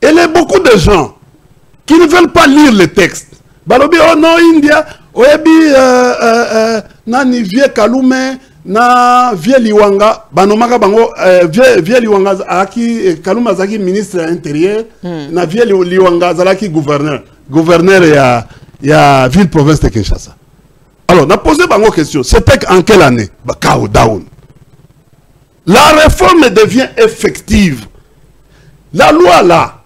Et il y a beaucoup de gens qui ne veulent pas lire le texte. Balobi, oh non, India, oebi, nani vie Kalume, na vie Liwanga, banomaka bango, vie Liwanga aki, Kalume azaki ministre intérieur, na vie Liwanga azaki gouverneur ya ville province de Kinshasa. Alors, on a posé bango question, c'était en quelle année? Bakao down. La réforme devient effective. La loi là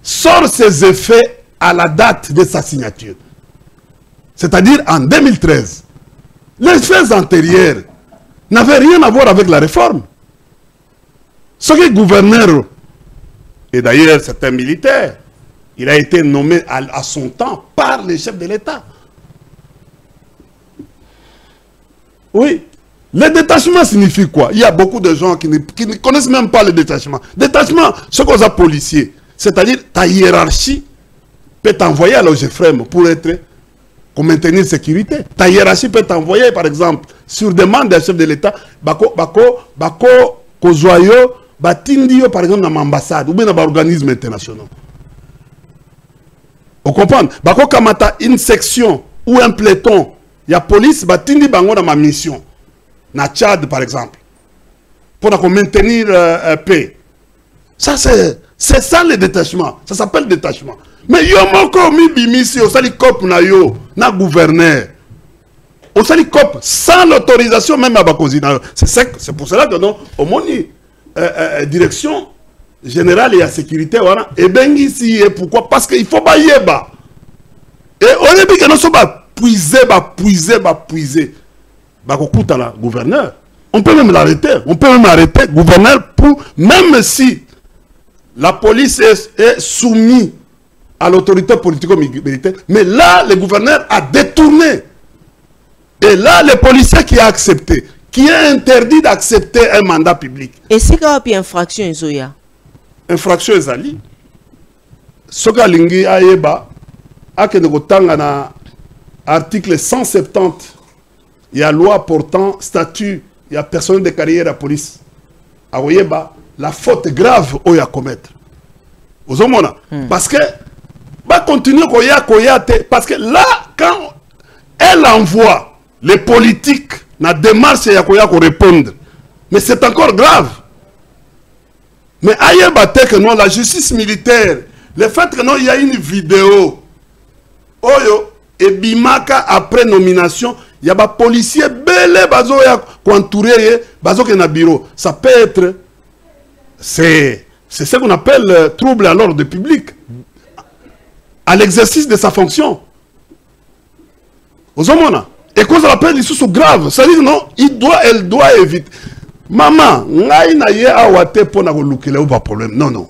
sort ses effets à la date de sa signature. C'est-à-dire en 2013. Les faits antérieurs n'avaient rien à voir avec la réforme. Ce qui est gouverneur, et d'ailleurs c'est un militaire, il a été nommé à son temps par les chefs de l'État. Oui. Le détachement signifie quoi? Il y a beaucoup de gens qui ne connaissent même pas le détachement. Détachement, ce qu'on a policier. C'est-à-dire, ta hiérarchie peut t'envoyer à l'OGFREM pour maintenir la sécurité. Ta hiérarchie peut t'envoyer, par exemple, sur demande d'un chef de l'État, bako kozoyo, batindio, par exemple, dans l'ambassade ou bien dans l'organisme international. Vous comprenez? Bako kamata une section ou un peloton, il y a police, batindi bango dans ma mission. Na Tchad, par exemple. Pour maintenir paix. Ça, c'est ça le détachement. Ça s'appelle détachement. Mais yo moko mi bimisi au sali cop na yo na gouverneur. Au sali cop sans l'autorisation même à Bakozi. C'est pour cela que non au moni direction générale et à sécurité voilà et ben ici et pourquoi parce qu'il faut ba yeba. Et au début que nous sommes puiser bakokuta la gouverneur. On peut même l'arrêter. On peut même arrêter gouverneur pour même si la police est soumise à l'autorité politico-militaire. Mais là, le gouverneur a détourné. Et là, le policier qui a accepté, qui est interdit d'accepter un mandat public. Et c'est quoi une infraction, Zoya? Infraction, Ezali. Soka lingi ayeba, akene kotanga na article 170, il y a loi portant statut, il y a personnel de carrière à la police. Aoyeba, la faute grave au ya commettre. Vous avez parce que va continuer parce que là quand elle envoie les politiques la démarche ya répondre mais c'est encore grave. Mais ayeba que non la justice militaire le fait que non il y a une vidéo oyo et bimaka après nomination il y a des policiers belé bazo ya entourer bazo ke na bureau ça peut être c'est ce qu'on appelle trouble à l'ordre public à l'exercice de sa fonction. Aux hommes, et qu'on appelle les sous graves, ça dit non, elle doit éviter. Maman, ngai na ye awate pour na kolukela ou pas problème. Non, non.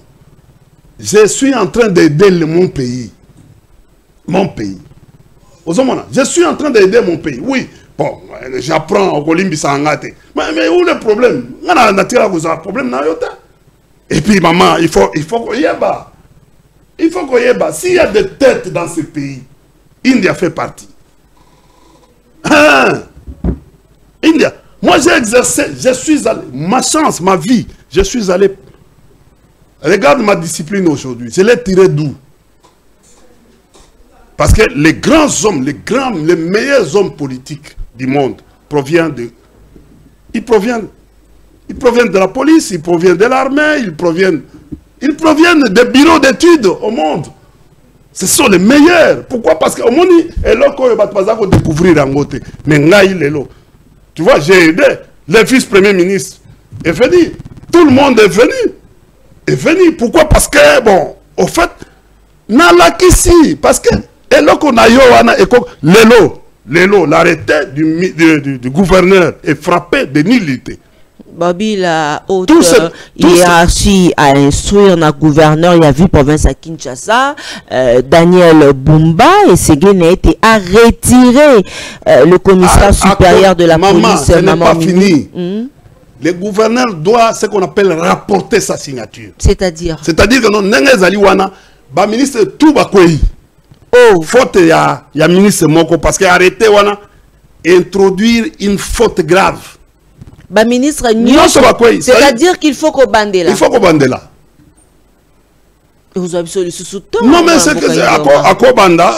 Je suis en train d'aider mon pays. Mon pays. Aux hommes, je suis en train d'aider mon pays. Oui. Bon, j'apprends au Colimbi Sangate. Mais où le problème? On a un problème. Et puis, maman, il faut qu'il y ait bas. Il faut qu'on y ait, s'il y a des têtes dans ce pays, India fait partie. Hein? India. Moi, j'ai exercé, je suis allé, ma chance, ma vie, je suis allé. Regarde ma discipline aujourd'hui. Je l'ai tiré d'où? Parce que les grands hommes, les meilleurs hommes politiques du monde proviennent de... Ils proviennent de la police, ils proviennent de l'armée, ils proviennent des bureaux d'études au monde. Ce sont les meilleurs. Pourquoi? Parce qu'au monde, il y a découvrir en côté. Mais là, il est là. Tu vois, j'ai aidé le vice-premier ministre. Est venu. Tout le monde est venu. Est venu. Pourquoi? Parce que, bon, au fait, ici, parce que, l'arrêté du gouverneur est frappé de nullité. Babi, la haute hiérarchie à instruire le gouverneur, il y a vu province à Kinshasa, Daniel Bumba, et Séguén a été à retirer le commissaire supérieur de la police. Ce n'est pas fini. Le gouverneur doit, ce qu'on appelle, rapporter sa signature. C'est-à-dire que non, le ministre tout va quoi. Faute, il y a ministre Moko, parce qu'il a arrêté, introduire une faute grave. Ministre, c'est-à-dire qu'il faut qu'on bande là. Il faut qu'on bande là. Vous avez sous non, mais c'est que à quoi banda,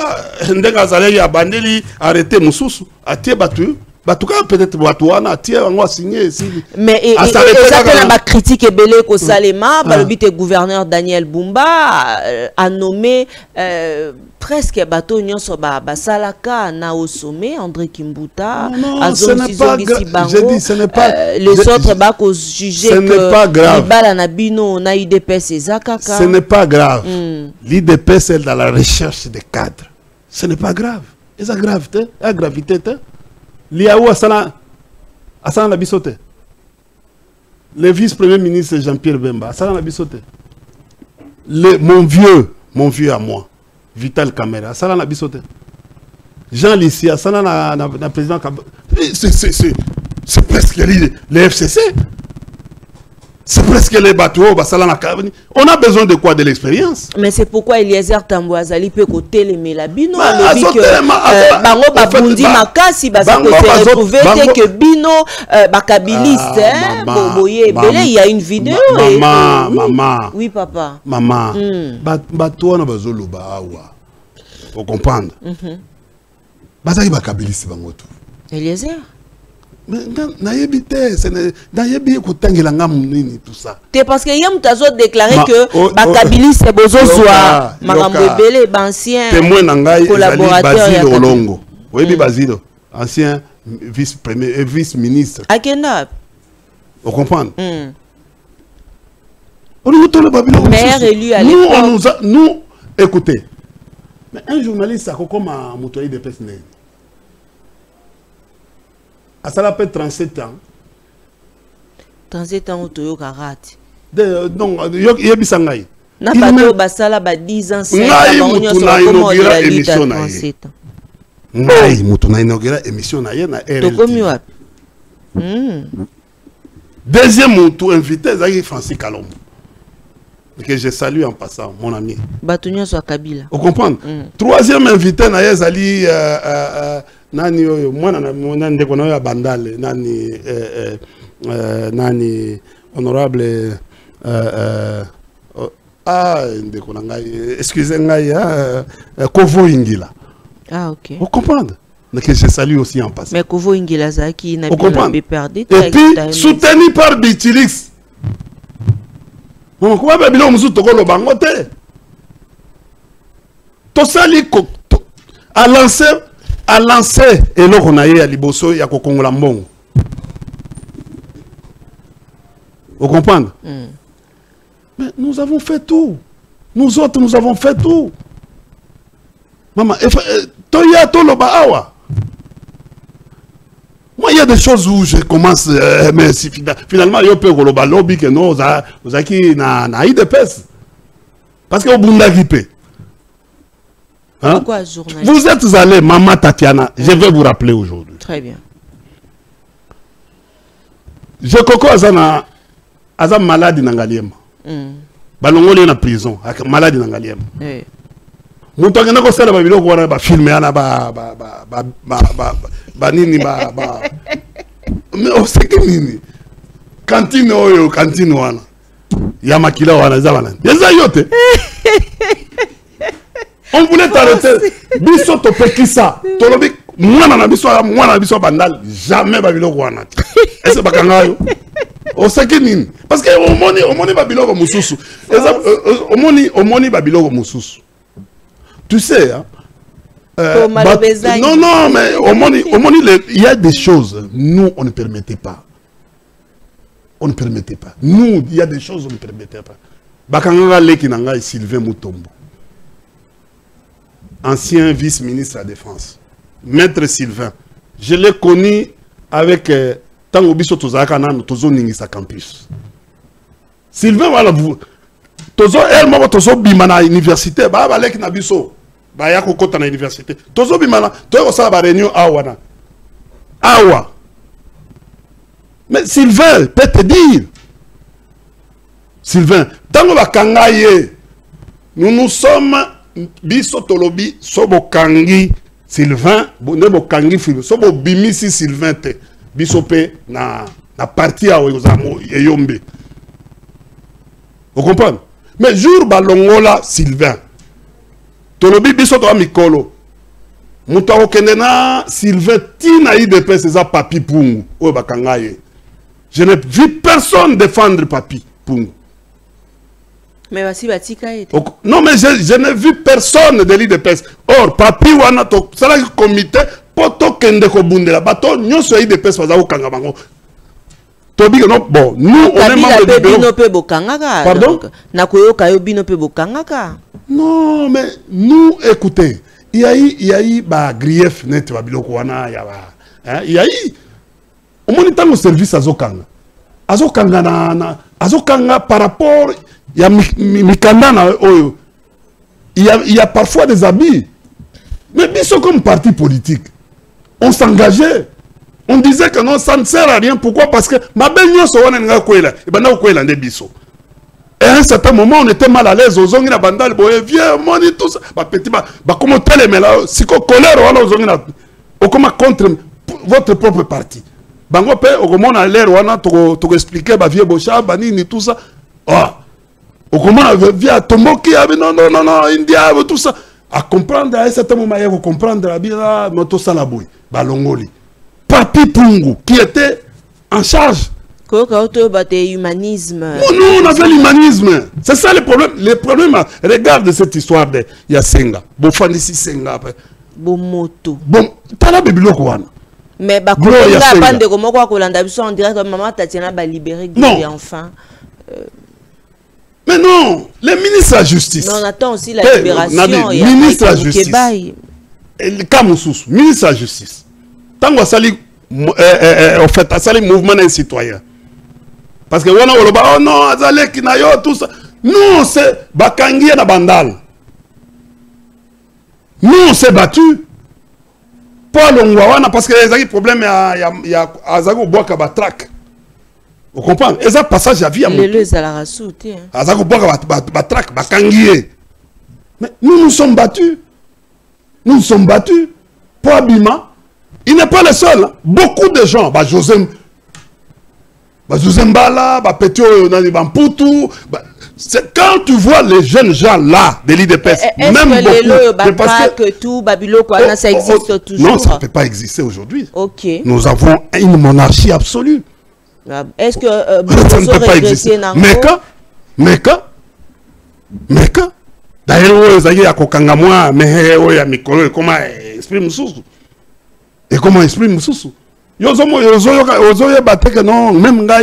ndengazale a bandeli arrêté Moussous, a tie battu. Peut-être Batouana, tie on va signer ici. Mais exactement ma critique est belée qu'au Salema, le but est gouverneur Daniel Bumba a nommé presque bateau Nyon Soba Salaka na au sommet André Kimbuta. Non, ce n'est pas grave. Je dis, ce n'est pas. Les autres bacs jugé que ce n'est pas grave. Na IDPS et Zakaka. Ce n'est pas grave. L'IDPS est dans la recherche des cadres. Ce n'est pas grave. Et la gravité, Liaou Asana la bisote. Le vice-premier ministre Jean-Pierre Bemba, Asana la bisote. Mon vieux à moi, Vital Kamera, Asana la bisote. Jean Lissi, Asana la président. C'est presque les FCC. C'est presque les bateaux. On a besoin de quoi? De l'expérience. Mais c'est pourquoi Eliezer Tambouazali peut côté les Mélabino. Bango Babundi Makasi, parce que c'est retrouvé que Bino, Bakabiliste. Il y a une vidéo. Maman. Oui, papa. Maman. Bateau na bazolo baawa. Vous comprenez? Bazali Bakabiliste bango tout. Eliezer. Mais tout ça. C'est parce que Yam Tazo déclaré que Bakabili c'est Bozo Zoa, Marambebele, ancien collaborateur Basile Olongo. Oui, Basile, ancien vice-ministre. Akena. Vous comprenez? Maire élu à l'époque. Nous, écoutez, mais un journaliste a comme un motoyer de personnel. Ça a fait 37 ans. 37 ans au Toyo Karate. Non, il y a Bissangaï. Na bato basala ba 10 ans c'est la inauguré émission na ye. Ngai mutu na inauguré émission na ye na RLT. Tokomi wapi? Deuxième mutu invité Zaki Francis Kalombo. Que je salue en passant, mon ami. Bato nyonso Kabila. Vous comprenez? Troisième invité na ye Zali nani oyo mwana na ndeko na ya bandale nani honorable ndeko na ngai excusez ngai Kovo Ingila. Ah ok. Vous comprenez? Mais que je salue aussi en passant. Mais Kovo Ingila Zaki n'a pas perdu. Et puis soutenu par Bitilix. On comment babilo musu tokolo bangote. Tosali a lancé et l'on a eu à Liboso et à Kokongola Mbongo. Vous comprenez? Mais nous avons fait tout. Nous autres, nous avons fait tout. Maman, Toya Toloba Awa. Moi, il y a des choses où je commence, mais si, finalement, il y a peu de lobby que nous avons qui na IDPS. Parce que au Bunda Gipé. Hein? Pourquoi journaliste? Vous êtes allé, Maman Tatiana, je vais vous rappeler aujourd'hui. Très bien. Je coco Azam malade Nangaliema. balongoli na prison malade na ngaliema mutu akenda kosala babiloko wana bafilme yana banini mais oseki nini cantine oyo cantine wana ya makila wana eza wana eza yo te. On voulait t'arrêter biso topekisa tolobi mwana na biso bandal jamais babiloko wana ese bakanga yo oseki nini parce que omoni babiloko mususu omoni babiloko mususu tu sais hein, non mais il y a des choses nous on ne permettait pas nous il y a des choses on ne permettait pas bakanga leki nanga Sylvain Mutombo ancien vice-ministre de la Défense maître Sylvain je l'ai connu avec tango biso tozaka nano tozo ningisa campus Sylvain wala vous tozo elmo tozo bimana université ba baleki na biso ba ya kokota na université tozo bimana to sala ba réunion awana awa mais Sylvain peut te dire Sylvain tango ba kangaye nous sommes biso tolobi sobo kangi Sylvain nebo kangi film sobo bimisi Sylvain te biso pe na partie a ozamo yombe. Vous comprenez? Mais jour balongola Sylvain. Tolobi biso to mikolo. Muta okendena Sylvain tina IDPS eza papi pungu o bakangaye. Je n'ai vu personne défendre papi pungu. Mais voici batika été. Non mais je n'ai vu personne de l'IDPS. Or papi wana to sala comité poto kende ko bundela bato nyoso IDPS baza ko kanga bango. Tobi non bon nous on est membre du bureau. Pardon? Na koyoka yo bino pe bokangaka. Non mais nous écoutez, il y a eu ba grief net ba biloko wana ya ba. Hein, il y a eu au moins tant au service azokanga. Azokanga na azokanga par rapport il y a mikanda na oyo. Il y a parfois des habits. Mais biso comme parti politique, on s'engageait. On disait que non, ça ne sert à rien. Pourquoi? Parce que ma belle so wana nga kwela, e bana kwela nde biso. Et à un certain moment, on était mal à l'aise. Aux ongina bandal, boye vieux, moni tout ça. Bah petit bah comment tel mais là, si ko colère wana aux ongina, au comment contre votre propre parti. Bango pe au comment on a l'air wana to expliquer bah vieux bocha, banini tout ça. Ah. Au comment via Tomboki, non India tout ça. À comprendre à un certain moment, il faut comprendre la bila moto salaboui, balongoli. Papi Pungu qui était en charge. Humanisme. Nous on avait l'humanisme. C'est ça le problème. Le problème, regarde cette histoire de Yasenga. Bofandisi Senga après. Bomoto. Bon, t'as la bébé wana. Mais bah quand on a bande de comment quoi Kolanda biso on dirait que maman Tatiana va libérer enfin. Mais non, le ministre de la Justice. Non, on attend aussi la libération. Le ministre de la Justice. Le Kamoussous, ministre de la Justice. Tant que ça en fait, ça le mouvement des citoyens. Parce que on a oh non, Azalek Kinayo, tout ça. Nous, c'est Bakangi na Bandal. Nous, on s'est battus. Paul Ongwawana, parce que les a problème, il y a Azago Boaka Batrak. Vous comprenez? Et ça, passage à vie à mon. Les à la rassoute. Azago Boaka Batrak, Bakangi. Mais nous sommes battus. Nous nous sommes battus. Pour Abima. Il n'est pas le seul. Beaucoup de gens, José Mbala, Petio Bamputu, c'est quand tu vois les jeunes gens là, de l'IDPS, même beaucoup, que tout, ça existe toujours. Non, ça ne peut pas exister aujourd'hui. Ok. Nous avons une monarchie absolue. Est-ce que ça ne peut pas exister? Mais quand d'ailleurs, il y a Kokanga moi, mais il y a Mikolo, comment exprime sous? Et comment exprime Moussou? Yozoyo batté que non, même gars,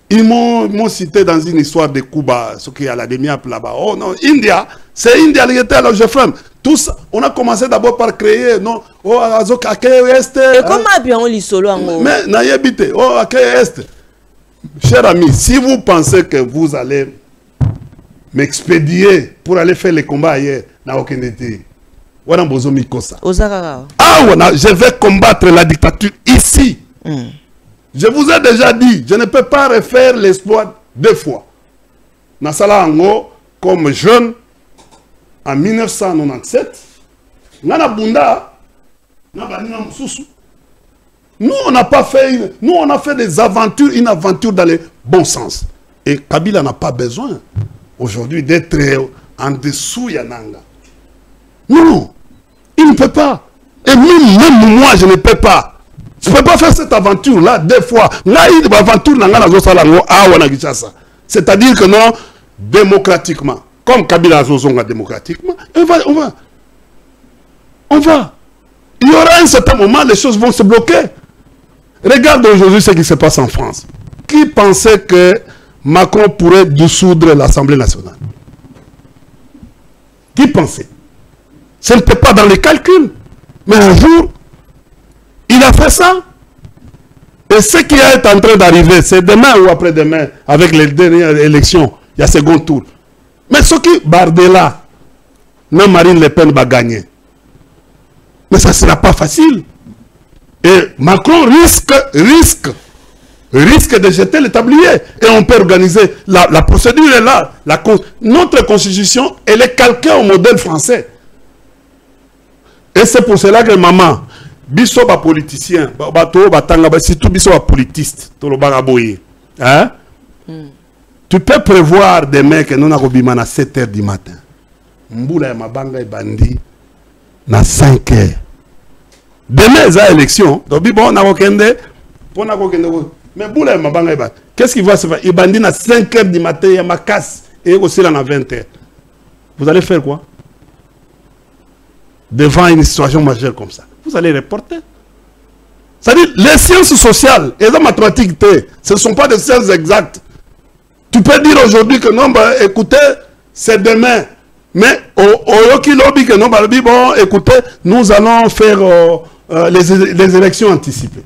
ils m'ont cité dans une histoire de Cuba, ce qui est à la demi-app là-bas. Oh non, India, c'est India qui était à l'Ogefrem. Tout ça, on a commencé d'abord par créer, non, oh, Azoka, Est. Et comment bien on lit solo en haut? Mais, n'ayez oh, Est. Cher ami, si vous pensez que vous allez m'expédier pour aller faire les combats ailleurs, n'a aucun été. Ah, je vais combattre la dictature ici. Je vous ai déjà dit, je ne peux pas refaire l'espoir 2 fois. Nasala Ango, comme jeune, en 1997, Nana Bunda, nous, on n'a pas fait, nous, on a fait des aventures, une aventure dans le bon sens. Et Kabila n'a pas besoin, aujourd'hui, d'être en dessous Yananga. Non, il ne peut pas. Et même moi, je ne peux pas. Je ne peux pas faire cette aventure-là deux fois. C'est-à-dire que non, démocratiquement, comme Kabila Zozonga démocratiquement, on va. Il y aura un certain moment, les choses vont se bloquer. Regarde aujourd'hui ce qui se passe en France. Qui pensait que Macron pourrait dissoudre l'Assemblée nationale? Qui pensait? Ce n'était pas dans les calculs. Mais un jour, il a fait ça. Et ce qui est en train d'arriver, c'est demain ou après-demain, avec les dernières élections, il y a second tour. Mais ce qui, Bardella, non, Marine Le Pen va gagner. Mais ça ne sera pas facile. Et Macron risque de jeter le tablier. Et on peut organiser. La procédure est là. Notre constitution, elle est calquée au modèle français. Et c'est pour cela que maman, biso ba politicien, surtout biso ba politiste, hein? Tu peux prévoir demain que nous avons bimana à 7 h du matin. Mboula ya mabanga et bandi na 5 h. Demain, il y a élection. Donc, bon, on a mais Mboula ya mabanga et bandi. Qu'est-ce qui va se faire? Il bandi na 5 h du matin, il y a ma casse et aussi là à 20 h. Vous allez faire quoi? Devant une situation majeure comme ça, vous allez reporter. C'est-à-dire, les sciences sociales et les mathématiques, ce ne sont pas des sciences exactes. Tu peux dire aujourd'hui que non, bah, écoutez, c'est demain. Mais au Yoki Lobby, que non, bah, bon, écoutez, nous allons faire les élections anticipées.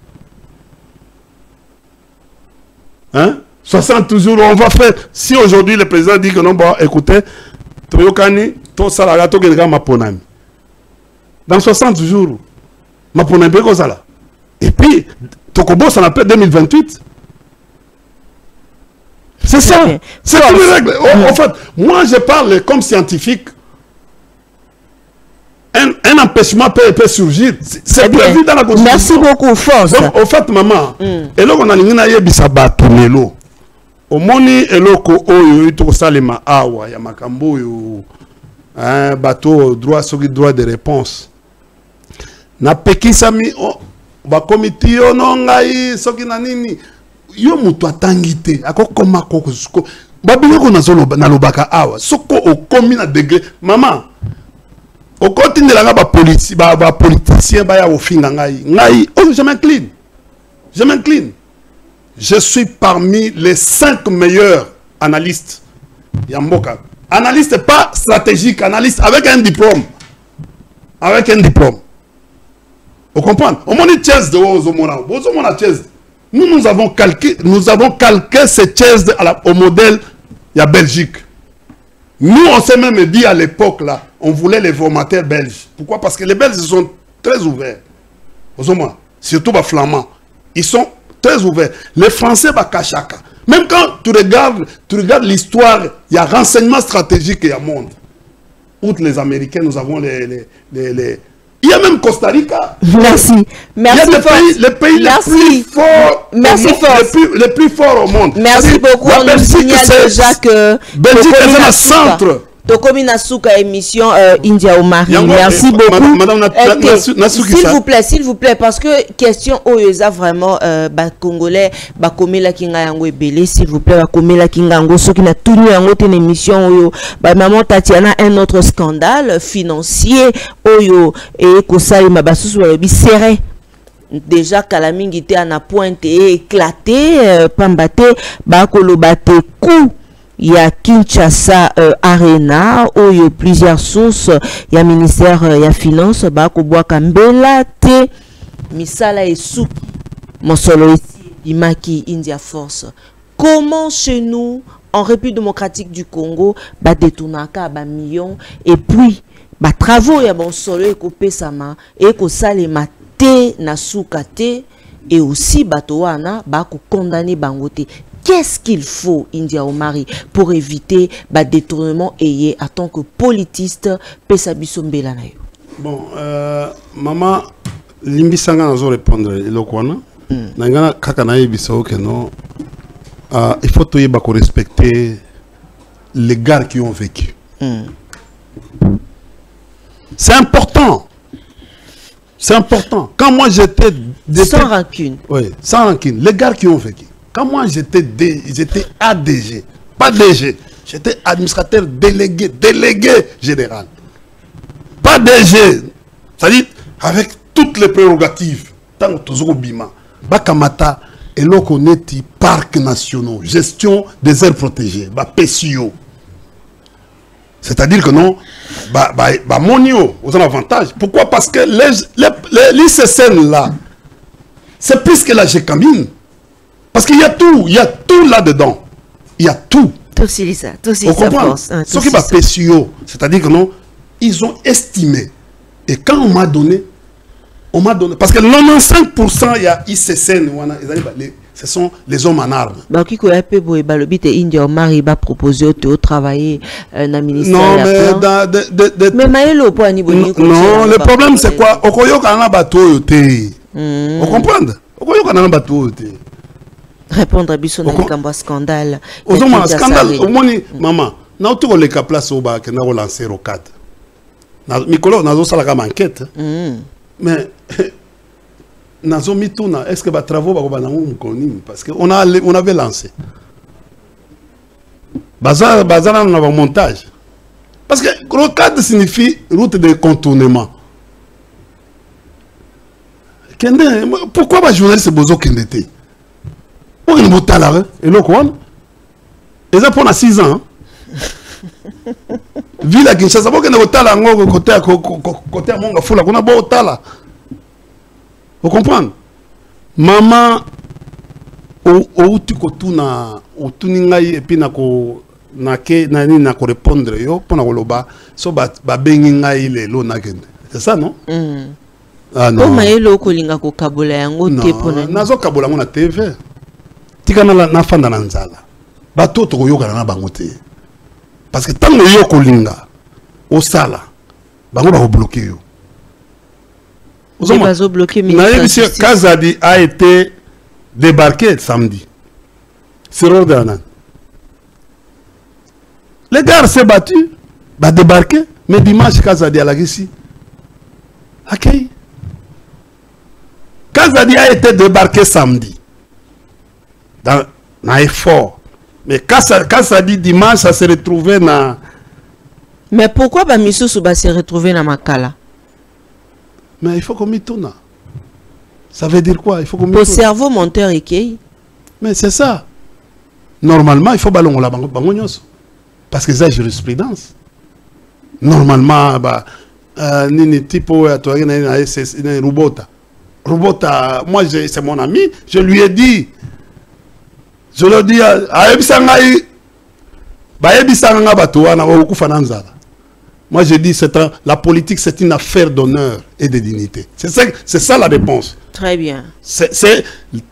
Hein? 60 jours, on va faire. Si aujourd'hui le président dit que non, bah, écoutez, Toyokani, to salaga, to genga maponami. Dans 60 jours, et puis, Tokobo, ça l'appelle 2028. C'est ça. C'est les règles. En fait, moi, je parle comme scientifique. Un empêchement peut surgir. C'est prévu dans la Constitution. Merci beaucoup, Force. Donc, au fait, maman, et là, on a une bisaba tonelo. Au moni, et là, on salema awa, yamakambo, un bateau, droit de réponse. Na pekisami ba komiti yo no ngai soki na nini yo mutu atangite akokoma kokusko babingo na zolo na lobaka awa soko okomi na degré maman okotindela ba police ba politicien ba ya ofinga ngai oh je m'incline je suis parmi les 5 meilleurs analystes ya mboka analyste pas stratégique analyste avec un diplôme vous comprenez? On m'a dit chaises de nous avons calqué ces chaises au modèle de la Belgique. Nous, on s'est même dit à l'époque là, on voulait les formateurs belges. Pourquoi? Parce que les Belges sont très ouverts. Surtout les Flamands. Ils sont très ouverts. Les Français, kachaka. Même quand tu regardes l'histoire, il y a renseignement stratégique et il y a monde. Outre les Américains, nous avons les il y a même Costa Rica. Merci. Merci. Il y a les pays les plus forts. Merci les plus forts au monde. Merci beaucoup. On nous signale déjà que Belgique est un centre. Tokomina Souka émission India Omari. Merci beaucoup. Madame s'il vous plaît, parce que question Oyoza vraiment Congolais, Bakomela Kinga Yango Ebele, s'il vous plaît, Bakomela Kinga Yango, ceux qui n'a tout nu en une émission Oyo, Maman Tatiana, un autre scandale financier Oyo et Kosai Mabasusu Walobi serré. Déjà Kalamingi était à la pointe et éclaté, Pambate, Bakolobate, coup. Il y a Kinshasa Arena, où il y a plusieurs sources. Il y a ministère, il y a finance, Bakobwa Kambela, Te, Misala et Sou, Monsolo ici, Imaki, India Force. Comment chez nous, en République démocratique du Congo, détournaka, millions, et puis, travaux, il y a Monsolo et Kopé Sama, et Kosalema Te, Nasukate, et aussi Batoana, Bako condamné Bangote. qu'est-ce qu'il faut, India Omari, pour éviter le détournement ayé en tant que politiste Pesabiso Mbelanayo? Bon, maman, Limbisanga n'a pas répondre. Nangana kakanaye bisao que non. Il faut tout respecter les gars qui ont vécu. C'est important. C'est important. Quand moi j'étais... Sans rancune. Oui, sans rancune. Les gars qui ont vécu. Quand moi j'étais ADG, pas DG, j'étais administrateur délégué général. Pas DG. C'est-à-dire avec toutes les prérogatives. Tant que tu as bima, Bakamata, et l'on connaît les parcs nationaux, gestion des aires protégées, PCO. C'est-à-dire que non, monio, vous avez un avantage. Pourquoi? Parce que les ICCN là, c'est plus que la GECAMINE. Parce qu'il y a tout là-dedans. Il y a tout. Tout c'est ça. Tout c'est ça. Vous comprenez? Ce qui va PCO, c'est-à-dire que non, ils ont estimé. Et quand on m'a donné, parce que 95% il y a ICCN, ce sont les hommes en armes. Non, mais le problème c'est quoi? Vous comprenez? Répondre à Bisson dans scandale. Scandale, maman, n'a pas eu la place au bas que nous avons lancé au cadre. Nicolas, nous avons fait la enquête. Mais est-ce que les travaux vont parce qu'on avait lancé. Bazar, on a un montage. Parce que rocade signifie route de contournement. Pourquoi les journalistes sont Kendete? Pourquoi ils sont là? Et là, quoi? Ils ont pour 6 ans. Ville à Kinshasa, pourquoi ils sont là? Côté à Monga Fula, on a beau là. Vous comprenez? Maman, au tu kotuna, au tuningai et puis na ko répondre yo pour na koloba so ba bengi ngai le lo na kende. C'est ça non? Ah non. Comment elo ko linga ko kabola yango te pona. Nazo kabola ngona TV. Tikana na fanda na nzala. Bato to yoka na bango te. Parce que tant yo ko linga au sala bango ba ko bloquer yo. Kazadi a été débarqué samedi. C'est l'ordre. Les gars s'est battu, va débarquer, mais dimanche Kazadi a la ici. Ok. Kazadi a été débarqué samedi. Dans effort. Mais Kazadi dimanche, ça s'est retrouvé dans. Mais pourquoi Bamissou Souba s'est retrouvé dans Makala? Mais il faut qu'on m'y tourne. Ça veut dire quoi? Il faut qu'on m'y tourne. Au cerveau monteur et qui? Mais c'est ça. Normalement, il faut ballon la bangonyos. Parce que c'est jurisprudence. Normalement, nini tipo c'est Rubota. Rubota, moi c'est mon ami, je lui ai dit. Je lui ai dit à Ebisangai Ebisanga Batouana ou Kufananzala. Moi, je dis la politique, c'est une affaire d'honneur et de dignité. C'est ça la réponse. Très bien.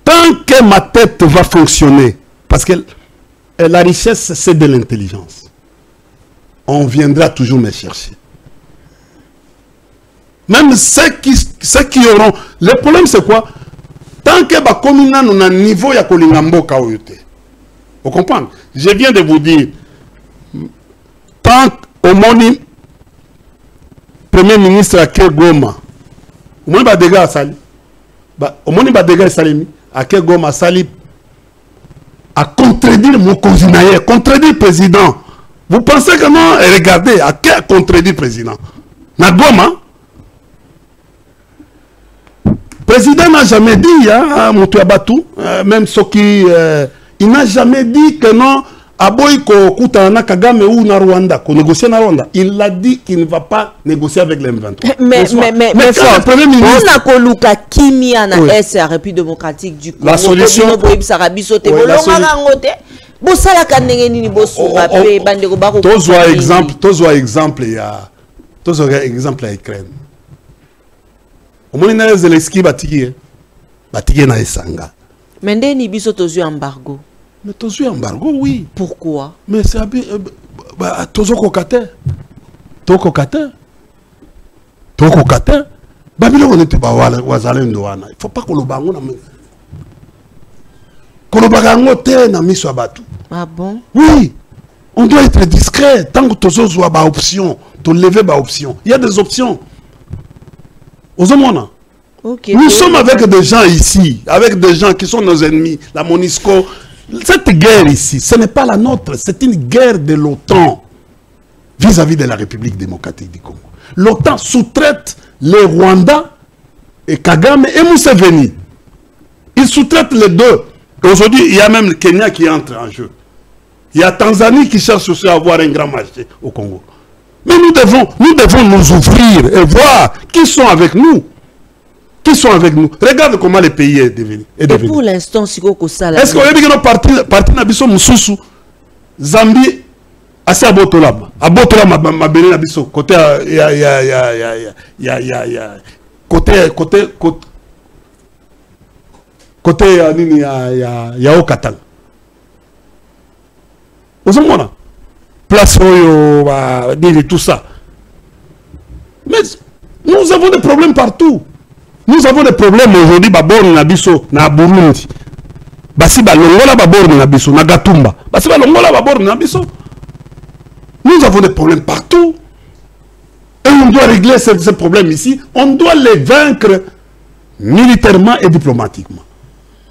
Tant que ma tête va fonctionner, parce que la richesse, c'est de l'intelligence. On viendra toujours me chercher. Même ceux qui auront... Le problème, c'est quoi? Tant que la commune a un niveau, il y a vous comprenez? Je viens de vous dire, tant au monde... Premier ministre à Kegoma, au moins des dégâts à Sali, au moins des dégâts à Salimi, à Kegoma Sali, à contredire mon cousin, contredire le président. Vous pensez que non? Regardez, à quel contredire le président? Nagoma, le président n'a jamais dit, hein, Moutou même ce qui, il n'a jamais dit que non. Aboyko Koutana Kagame ou na Rwanda, qu'on négocie na Rwanda. Il a dit qu'il ne va pas négocier avec les M23. Mais le Premier ministre. On a Koluka Kimia na SR République démocratique du Congo. La solution. Exemple, il y a. Exemple à Ukraine. Au moins, il y a Zelensky Batiki na Esanga. Mais ndeni biso tozu embargo. Mais tu as embargo, oui. Pourquoi? Mais c'est Tozo Kokate. Toko Kate. Toko Kate. Babylone on était pas wazalem douana. Il faut pas que le bango na kolobagango te na miso abatu. Ah bon? Oui. On doit être discret tant que Tozo soit ba option, to lever ba option. Il y a des options. Ozomona. Okay, nous sommes avec des gens ici, avec des gens qui sont nos ennemis, la MONUSCO. Cette guerre ici, ce n'est pas la nôtre, c'est une guerre de l'OTAN vis-à-vis de la République démocratique du Congo. L'OTAN sous-traite les Rwandais et Kagame et Museveni. Ils sous-traitent les deux. Aujourd'hui, il y a même le Kenya qui entre en jeu. Il y a Tanzanie qui cherche aussi à avoir un grand marché au Congo. Mais nous devons nous ouvrir et voir qui sont avec nous. Qui sont avec nous. Regarde comment le pays est devenu. Et pour l'instant, est-ce que vous avez dit que parti Nabiso Moussoussou, Zambie, assez à Botolama. À Botolama, ma béné Nabiso. Côté, Okatang. Vous avez place tout ça. Mais nous avons des problèmes partout. Nous avons des problèmes aujourd'hui, babor nabiso na Burundi. Basi balongola babor nabiso na Gatumba. Basi balongola babor nabiso. Nous avons des problèmes partout. Et on doit régler ces problèmes ici. On doit les vaincre militairement et diplomatiquement.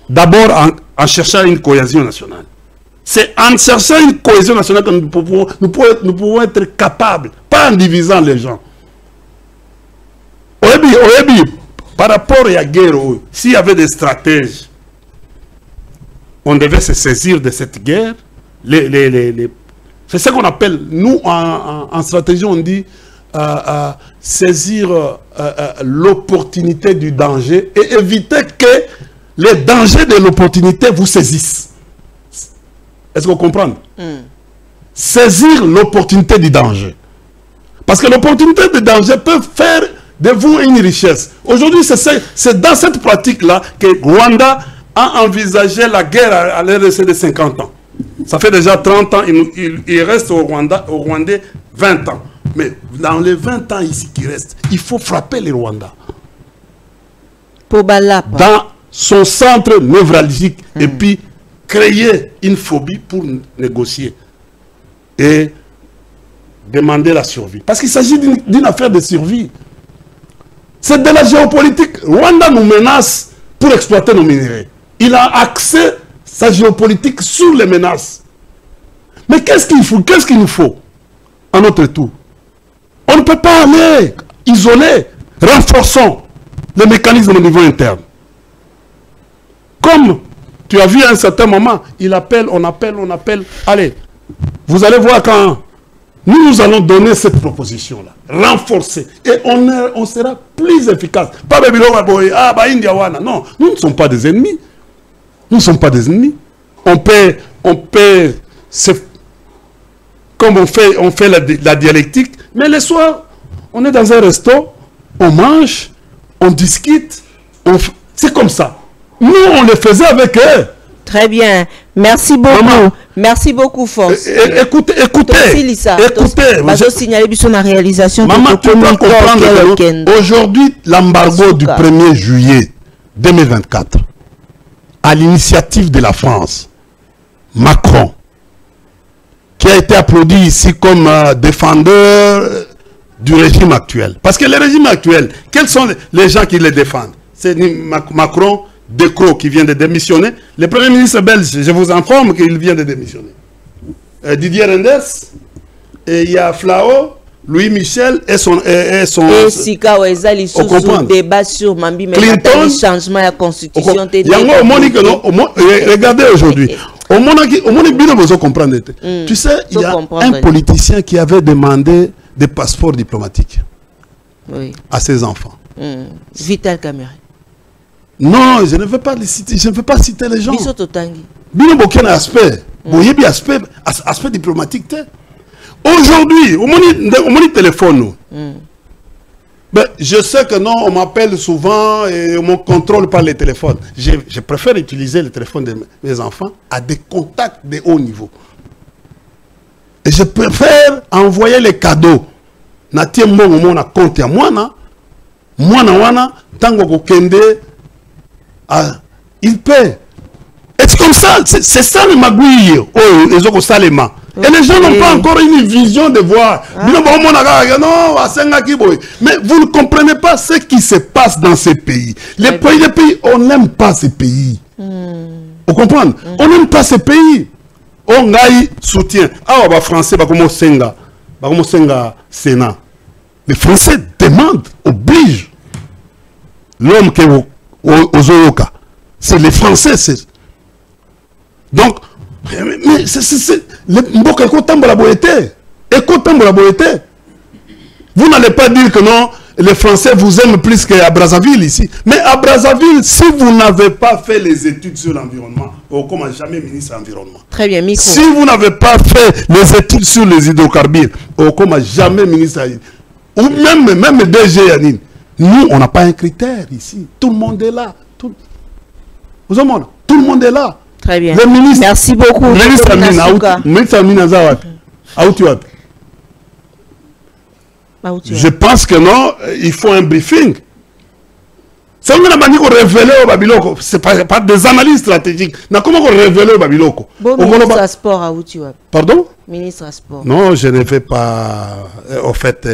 D'abord en cherchant une cohésion nationale. C'est en cherchant une cohésion nationale que nous pouvons être capables, pas en divisant les gens. Oebi, par rapport à la guerre, s'il y avait des stratèges, on devait se saisir de cette guerre. C'est ce qu'on appelle, nous en stratégie, on dit saisir l'opportunité du danger et éviter que les dangers de l'opportunité vous saisissent. Est-ce que vous comprenez? Saisir l'opportunité du danger. Parce que l'opportunité du danger peut faire de vous une richesse. Aujourd'hui, c'est dans cette pratique-là que Rwanda a envisagé la guerre à l'RDC de 50 ans. Ça fait déjà 30 ans, il reste au Rwandais 20 ans. Mais dans les 20 ans ici qui restent, il faut frapper les Rwandais. Dans son centre névralgique et puis créer une phobie pour négocier et demander la survie. Parce qu'il s'agit d'une affaire de survie. C'est de la géopolitique. Rwanda nous menace pour exploiter nos minéraux. Il a axé sa géopolitique sur les menaces. Mais qu'est-ce qu'il faut? Qu'est-ce qu'il nous faut à notre tour? On ne peut pas aller isoler. Renforçons les mécanismes au niveau interne. Comme tu as vu à un certain moment, on appelle. Allez, vous allez voir quand nous allons donner cette proposition-là, renforcer, et on sera plus efficace. Pas non, nous ne sommes pas des ennemis. Nous ne sommes pas des ennemis. On peut comme on fait la dialectique, mais le soir, on est dans un resto, on mange, on discute, c'est comme ça. Nous, on le faisait avec eux. Très bien. Merci beaucoup. Maman, merci beaucoup, Force. Écoutez. Je signaler la réalisation. Maman, tu dois comprendre que aujourd'hui, l'embargo du 1er juillet 2024, à l'initiative de la France, Macron, qui a été applaudi ici comme défendeur du régime actuel. Parce que le régime actuel, quels sont les gens qui le défendent? C'est Macron, Decaux qui vient de démissionner. Le Premier ministre belge, je vous informe qu'il vient de démissionner. Didier Reynders, et il y a Flao, Louis Michel et son... Sika Wezali sous débat sur Mambi, mais Clinton, changement de la constitution. Regardez aujourd'hui. Au moment où vous comprenez. Tu sais, il y a un politicien qui avait demandé des passeports diplomatiques à ses enfants. Vital Kamerhe. Non, je ne veux pas les citer, je ne veux pas citer les gens. Bino Bokena aspect, aspect diplomatique. Aujourd'hui, au téléphone, Ben, je sais que non, on m'appelle souvent et on me contrôle par les téléphones. Je préfère utiliser le téléphone de mes enfants à des contacts de haut niveau. Et je préfère envoyer les cadeaux. Natie mbongo na compte ya mwana wana tango kokende il paie. Et c'est comme ça, c'est ça le magouille les autres salema. Et les gens n'ont pas encore une vision de voir. Mais vous ne comprenez pas ce qui se passe dans ces pays. Les pays, on n'aime pas ces pays. Vous comprenez? On n'aime pas ces pays. On a soutien. Ah, les Français, Sénat. Les Français demandent, obligent l'homme qui est aux Oroka. C'est les Français. Donc, mais c'est vous n'allez pas dire que non, les Français vous aiment plus qu'à Brazzaville ici. Mais à Brazzaville, si vous n'avez pas fait les études sur l'environnement, comme jamais ministre de l'Environnement. Très bien, micro. Si vous n'avez pas fait les études sur les hydrocarbures, comme jamais ministre de ou même DG Yanine, nous, on n'a pas un critère ici. Tout le monde est là. Tout le monde est là. Très bien. Le ministre, merci beaucoup. Je pense que non, il faut un briefing. C'est pas des analyses stratégiques. Comment on révèle au Babiloko? Ministre à sport à Outiwap. Pardon? Ministre à sport. Non, je ne vais pas en fait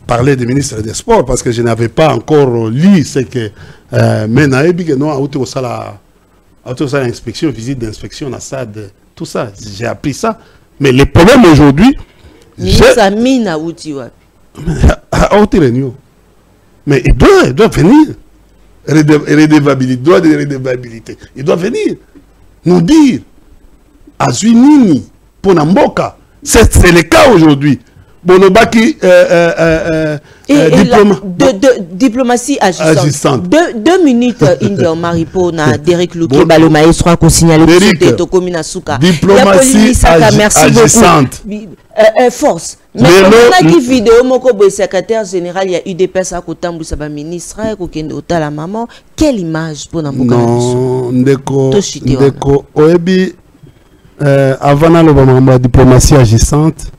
parler du ministre des Sports parce que je n'avais pas encore lu ce que Menaebi non a été l'inspection, visite d'inspection, SAD, tout ça. J'ai appris ça. Mais le problème aujourd'hui, ministre Amine à Outiwap. Mais il doit venir. Droit de redevabilité. Il doit venir nous dire Azuinini pour Namboka. C'est le cas aujourd'hui. Bonobaki diplomatie agissante. 2 minutes India Maripo na Derek Luke Baloma sera consigné le Tokomina Souka. Diplomatie agissante. Force. Mais on a qui vidéo moko le secrétaire général il y a UDPS à côté de sa ministre à la maman. Quelle image pour Namboka? Non, ndeko oebi avant la diplomatie agissante.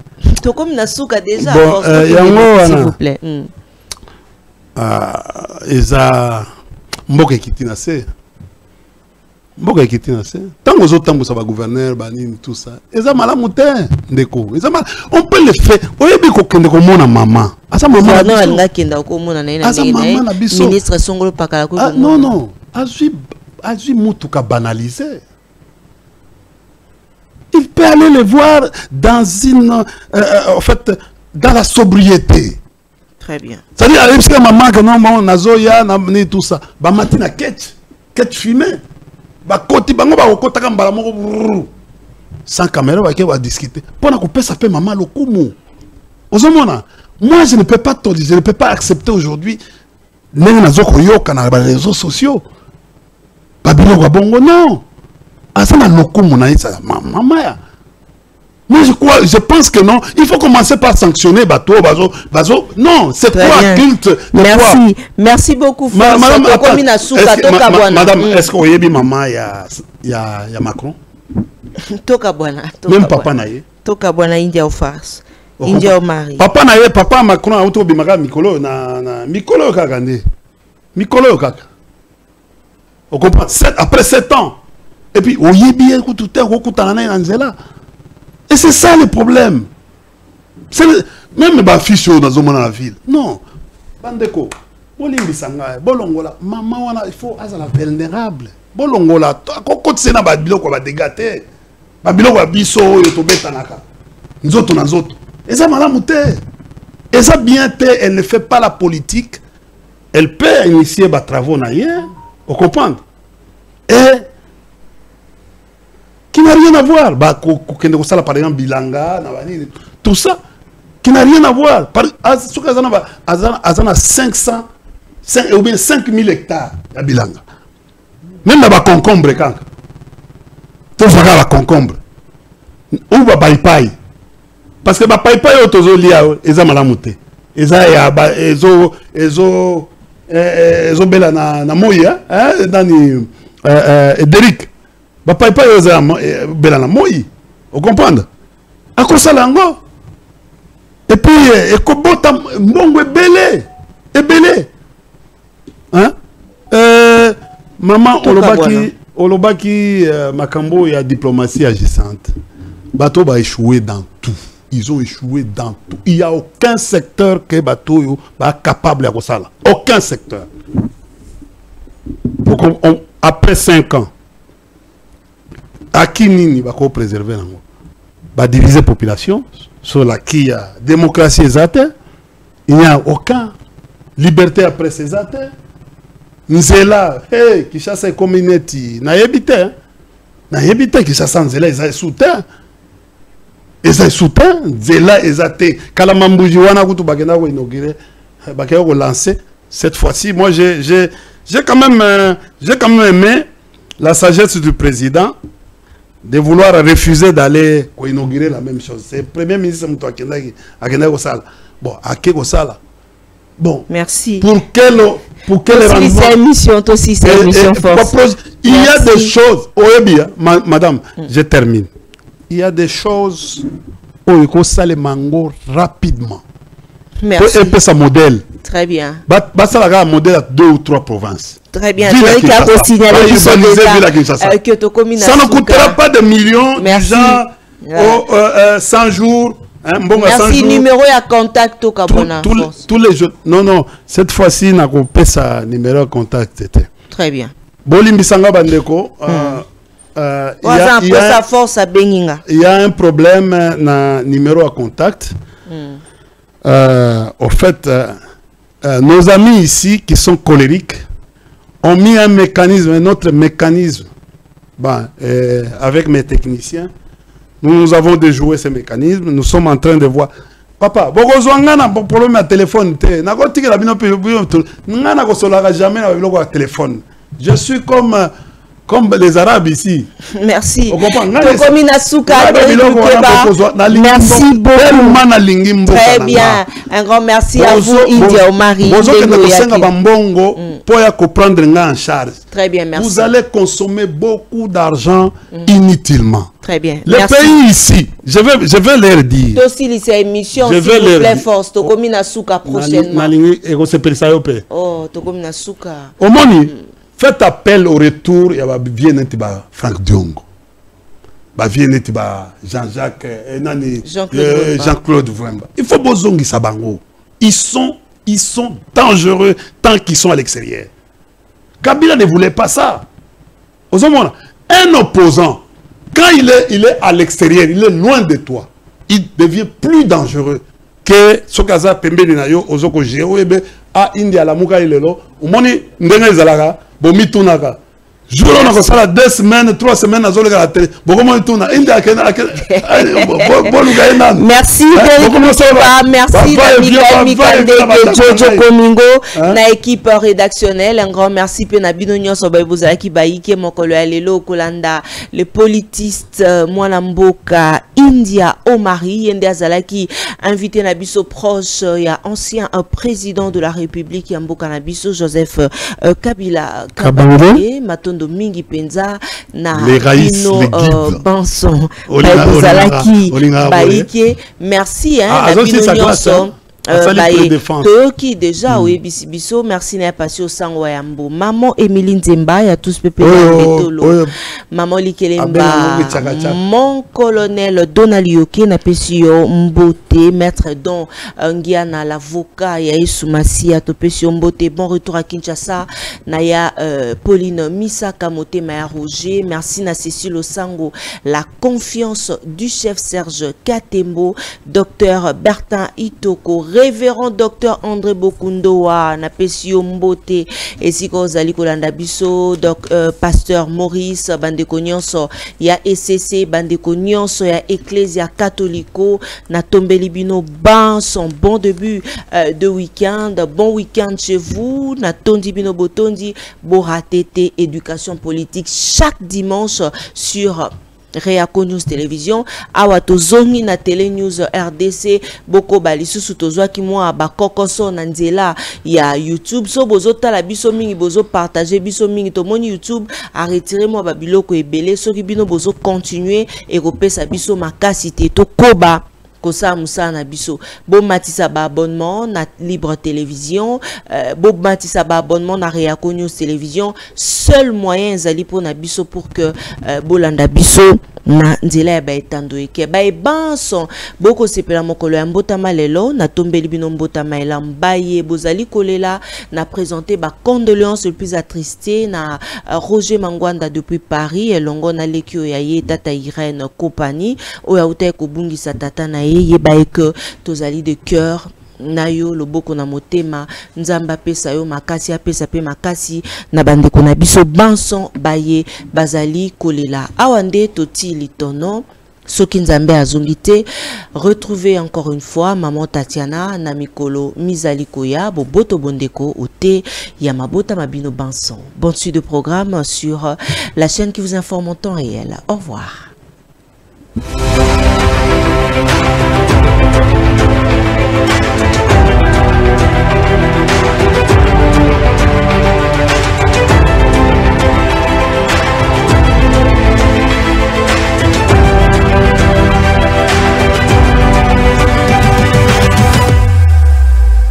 Comme Nasuka déjà, bon, s'il vous plaît. Eza mboka ekitina se. Mboka ekitina se. Tant aux autres temps ça va gouverneur banine tout ça. Eza malamu te ndeko. Eza mal. On peut le faire. Oyebi ko kende ko mona maman. Asa maman na biso. Non, kenda ko mona na asa maman na biso. Ministre Songolo Pakala ko. Non. Azui mutuka banalisé. Il peut aller le voir dans une, en fait, dans la sobriété. Très bien. C'est-à-dire, parce que maman, que non, nazoya, tout ça, bah matina quête fumée, bah côté, bah on côté comme bah sans caméra, bah qui va discuter. Pendant qu'on peut s'appeler maman le kumu. Moi, je ne peux pas tolérer, je ne peux pas accepter aujourd'hui les réseaux sociaux. Babilo Bongo, non. Moi je pense que non, il faut commencer par sanctionner bateau. Non, c'est quoi culte? Merci beaucoup. Madame, est-ce que vous maman il y a Macron? Même papa naïe. Toka bwana India au farce. India au mari. Papa naïe, papa Macron a auto bimaka mikolo na mikolo kakande. Mikolo kaka. On comprend après 7 ans. Et puis, et c'est ça le problème. Même les fiches dans la ville. Non. Bandeko, bolongola, maman, il faut être vulnérable. Bolongola, quand c'est na babilo ko ba dégater. Babilo ko biso yo to betanaka. Nzoto na nzoto. Et ça malamu te. Et ça bien te, elle ne fait pas la politique. Elle peut initier des travaux naïens. Vous comprenez? Et qui n'a rien à voir. Par exemple, Bilanga, tout ça, qui n'a rien à voir. Azana 500 ou bien 5000 hectares à Bilanga. Même là-bas, concombre, quand tout ça, la concombre. Ou va paille. Parce que paille, autozo lia, eza malamute. bela na moya nani Derrick papa eza bela na moyi vous comprenez akosala ngo et puis ekobota mbongo ebele hein maman olobaki makambo ya diplomatie agissante bato ba échoué dans tout. Ils ont échoué dans tout. Il n'y a aucun secteur que bateau est capable de faire ça. Aucun secteur. Après 5 ans, à qui nini va préserver la va diviser la population sur la qui a démocratie exacte. Il n'y a aucun liberté après ces actes. Nzela, hey, qui chasse les communautés, n'a habité qui chasse Nzela, ils ont soutien. Ils ont soutien, Nzela, ils ont été. Kalamambouji, wana kutu bagena ko inauguré, bagena ko lancé. Cette fois-ci, moi, j'ai quand même aimé la sagesse du président de vouloir refuser d'aller inaugurer la même chose. C'est le premier ministre qui a dit ça. Bon, à qui ça? Bon, merci. Pour quelle émission force. Il y a des choses, madame, je termine. Il y a des choses où il faut saler mango rapidement. Merci. Et puis ça modèle. Très bien. Ça a un modèle à 2 ou 3 provinces. Très bien. Ça ne coûtera pas de millions. Merci. Genre 100 jours. Hein, bon, merci. Numéro à contact au Cabona. Tous les jours. Non. Cette fois-ci, on a coupé sa numéro à contact. Très bien. Bolimbisanga Bandeko. Il y a un problème dans numéro à contact. Au fait, nos amis ici qui sont colériques ont mis un mécanisme, un autre mécanisme. Avec mes techniciens, nous avons déjoué ce mécanisme. Nous sommes en train de voir. Papa, beaucoup problème à téléphone. Téléphone. Je suis comme les Arabes ici. Merci. Merci beaucoup. Très bien. Un grand merci à vous, India Omari. Très bien, merci. Vous allez consommer beaucoup d'argent inutilement. Très bien. Les pays ici, je vais leur dire. Aussi, ces émissions, s'il vous plaît, force. Tokomina Souka prochainement. Oh, Tokomina Souka. Omoni. Faites appel au retour, il y a Franck Diongo. Jean-Jacques, Jean-Claude Vouemba. Il faut bozongi sabango. Ils sont dangereux tant qu'ils sont à l'extérieur. Kabila ne voulait pas ça. Un opposant, quand il est à l'extérieur, il est loin de toi, il devient plus dangereux que Sokaza Pembeni Nayo, Ozoko Jéoebe, à India, la Mouka Ilelo, Umoni Ndenga Zalaga. Bomitunaka. Je vous donne ça 2 semaines, 3 semaines à la télé. Merci Jojo Komingo, na équipe rédactionnelle. Un grand merci pour Nabino Nyonso Baibuzaki Baïke Mokolo Alelo Kolanda, le politiste Mwanamboka India Omari Yende Azalaki, invité Nabiso proche, il y a ancien président de la République Yamboka Nabiso Joseph Kabila Kabange Matondo Mingi Penza na Bino Banson Baibuzalaki Baïke. Merci Nabino Nyonso. Qui déjà oui biso merci na passé au sango yambo maman Emeline Zemba ya tous pépé betolo maman Likelemba mon colonel Donalioke na pesio mbote maître don Ngiana l'avocat ya Isumasi ya to pesio mbote bon retour à Kinshasa na ya Pauline Misa Kamote Maya Roger merci na Cécile Osango la confiance du chef Serge Katembo docteur Bertin Itoko révérend docteur André Bokundoa na pesio mbote esiko zali kolanda biso pasteur Maurice bandeko nyonso ya ECC bandeko nyonso ya Ecclesia Catholico na tombeli bino son bon début de week-end, bon week-end chez vous na tondi bino botondi boratete éducation politique chaque dimanche sur Réaco News Télévision awa tozongi na Télé News RDC boko balisusu tozwa ki mwa bakokoso na nzela ya YouTube so bozota la biso mingi bozo partager biso mingi to moni YouTube a retirer moi babiloko ebele soki bino bozo continuer et repesa biso makasi te to koba kosa musa na biso bo matisa ba abonnement na Libre Télévision bo matisa ba abonnement na Réaco News Télévision seul moyen zali po na biso pour que bolanda biso na nzela ya baetando eke baebanson boko sepela mokolo ya mbotama lelo na tombeli bino mbotama ela mbaye bozali kolela na présenter ba condoléances le plus attristé na Roger Mangwanda depuis Paris elongo na lekio ya ye tata Irène Kopani oya uta kobungisa tata na ye ba que tozali de cœur nayo loboko na motema nzamba pesa yo makasi apesa pe makasi na bandeko na biso banson baye bazali kolela awande toti litono soki nzambe azongite. Retrouvez encore une fois maman Tatiana na mikolo mizali koya boboto bondeko ote ya mabota mabino banson. Bonne suite de programme sur la chaîne qui vous informe en temps réel. Au revoir.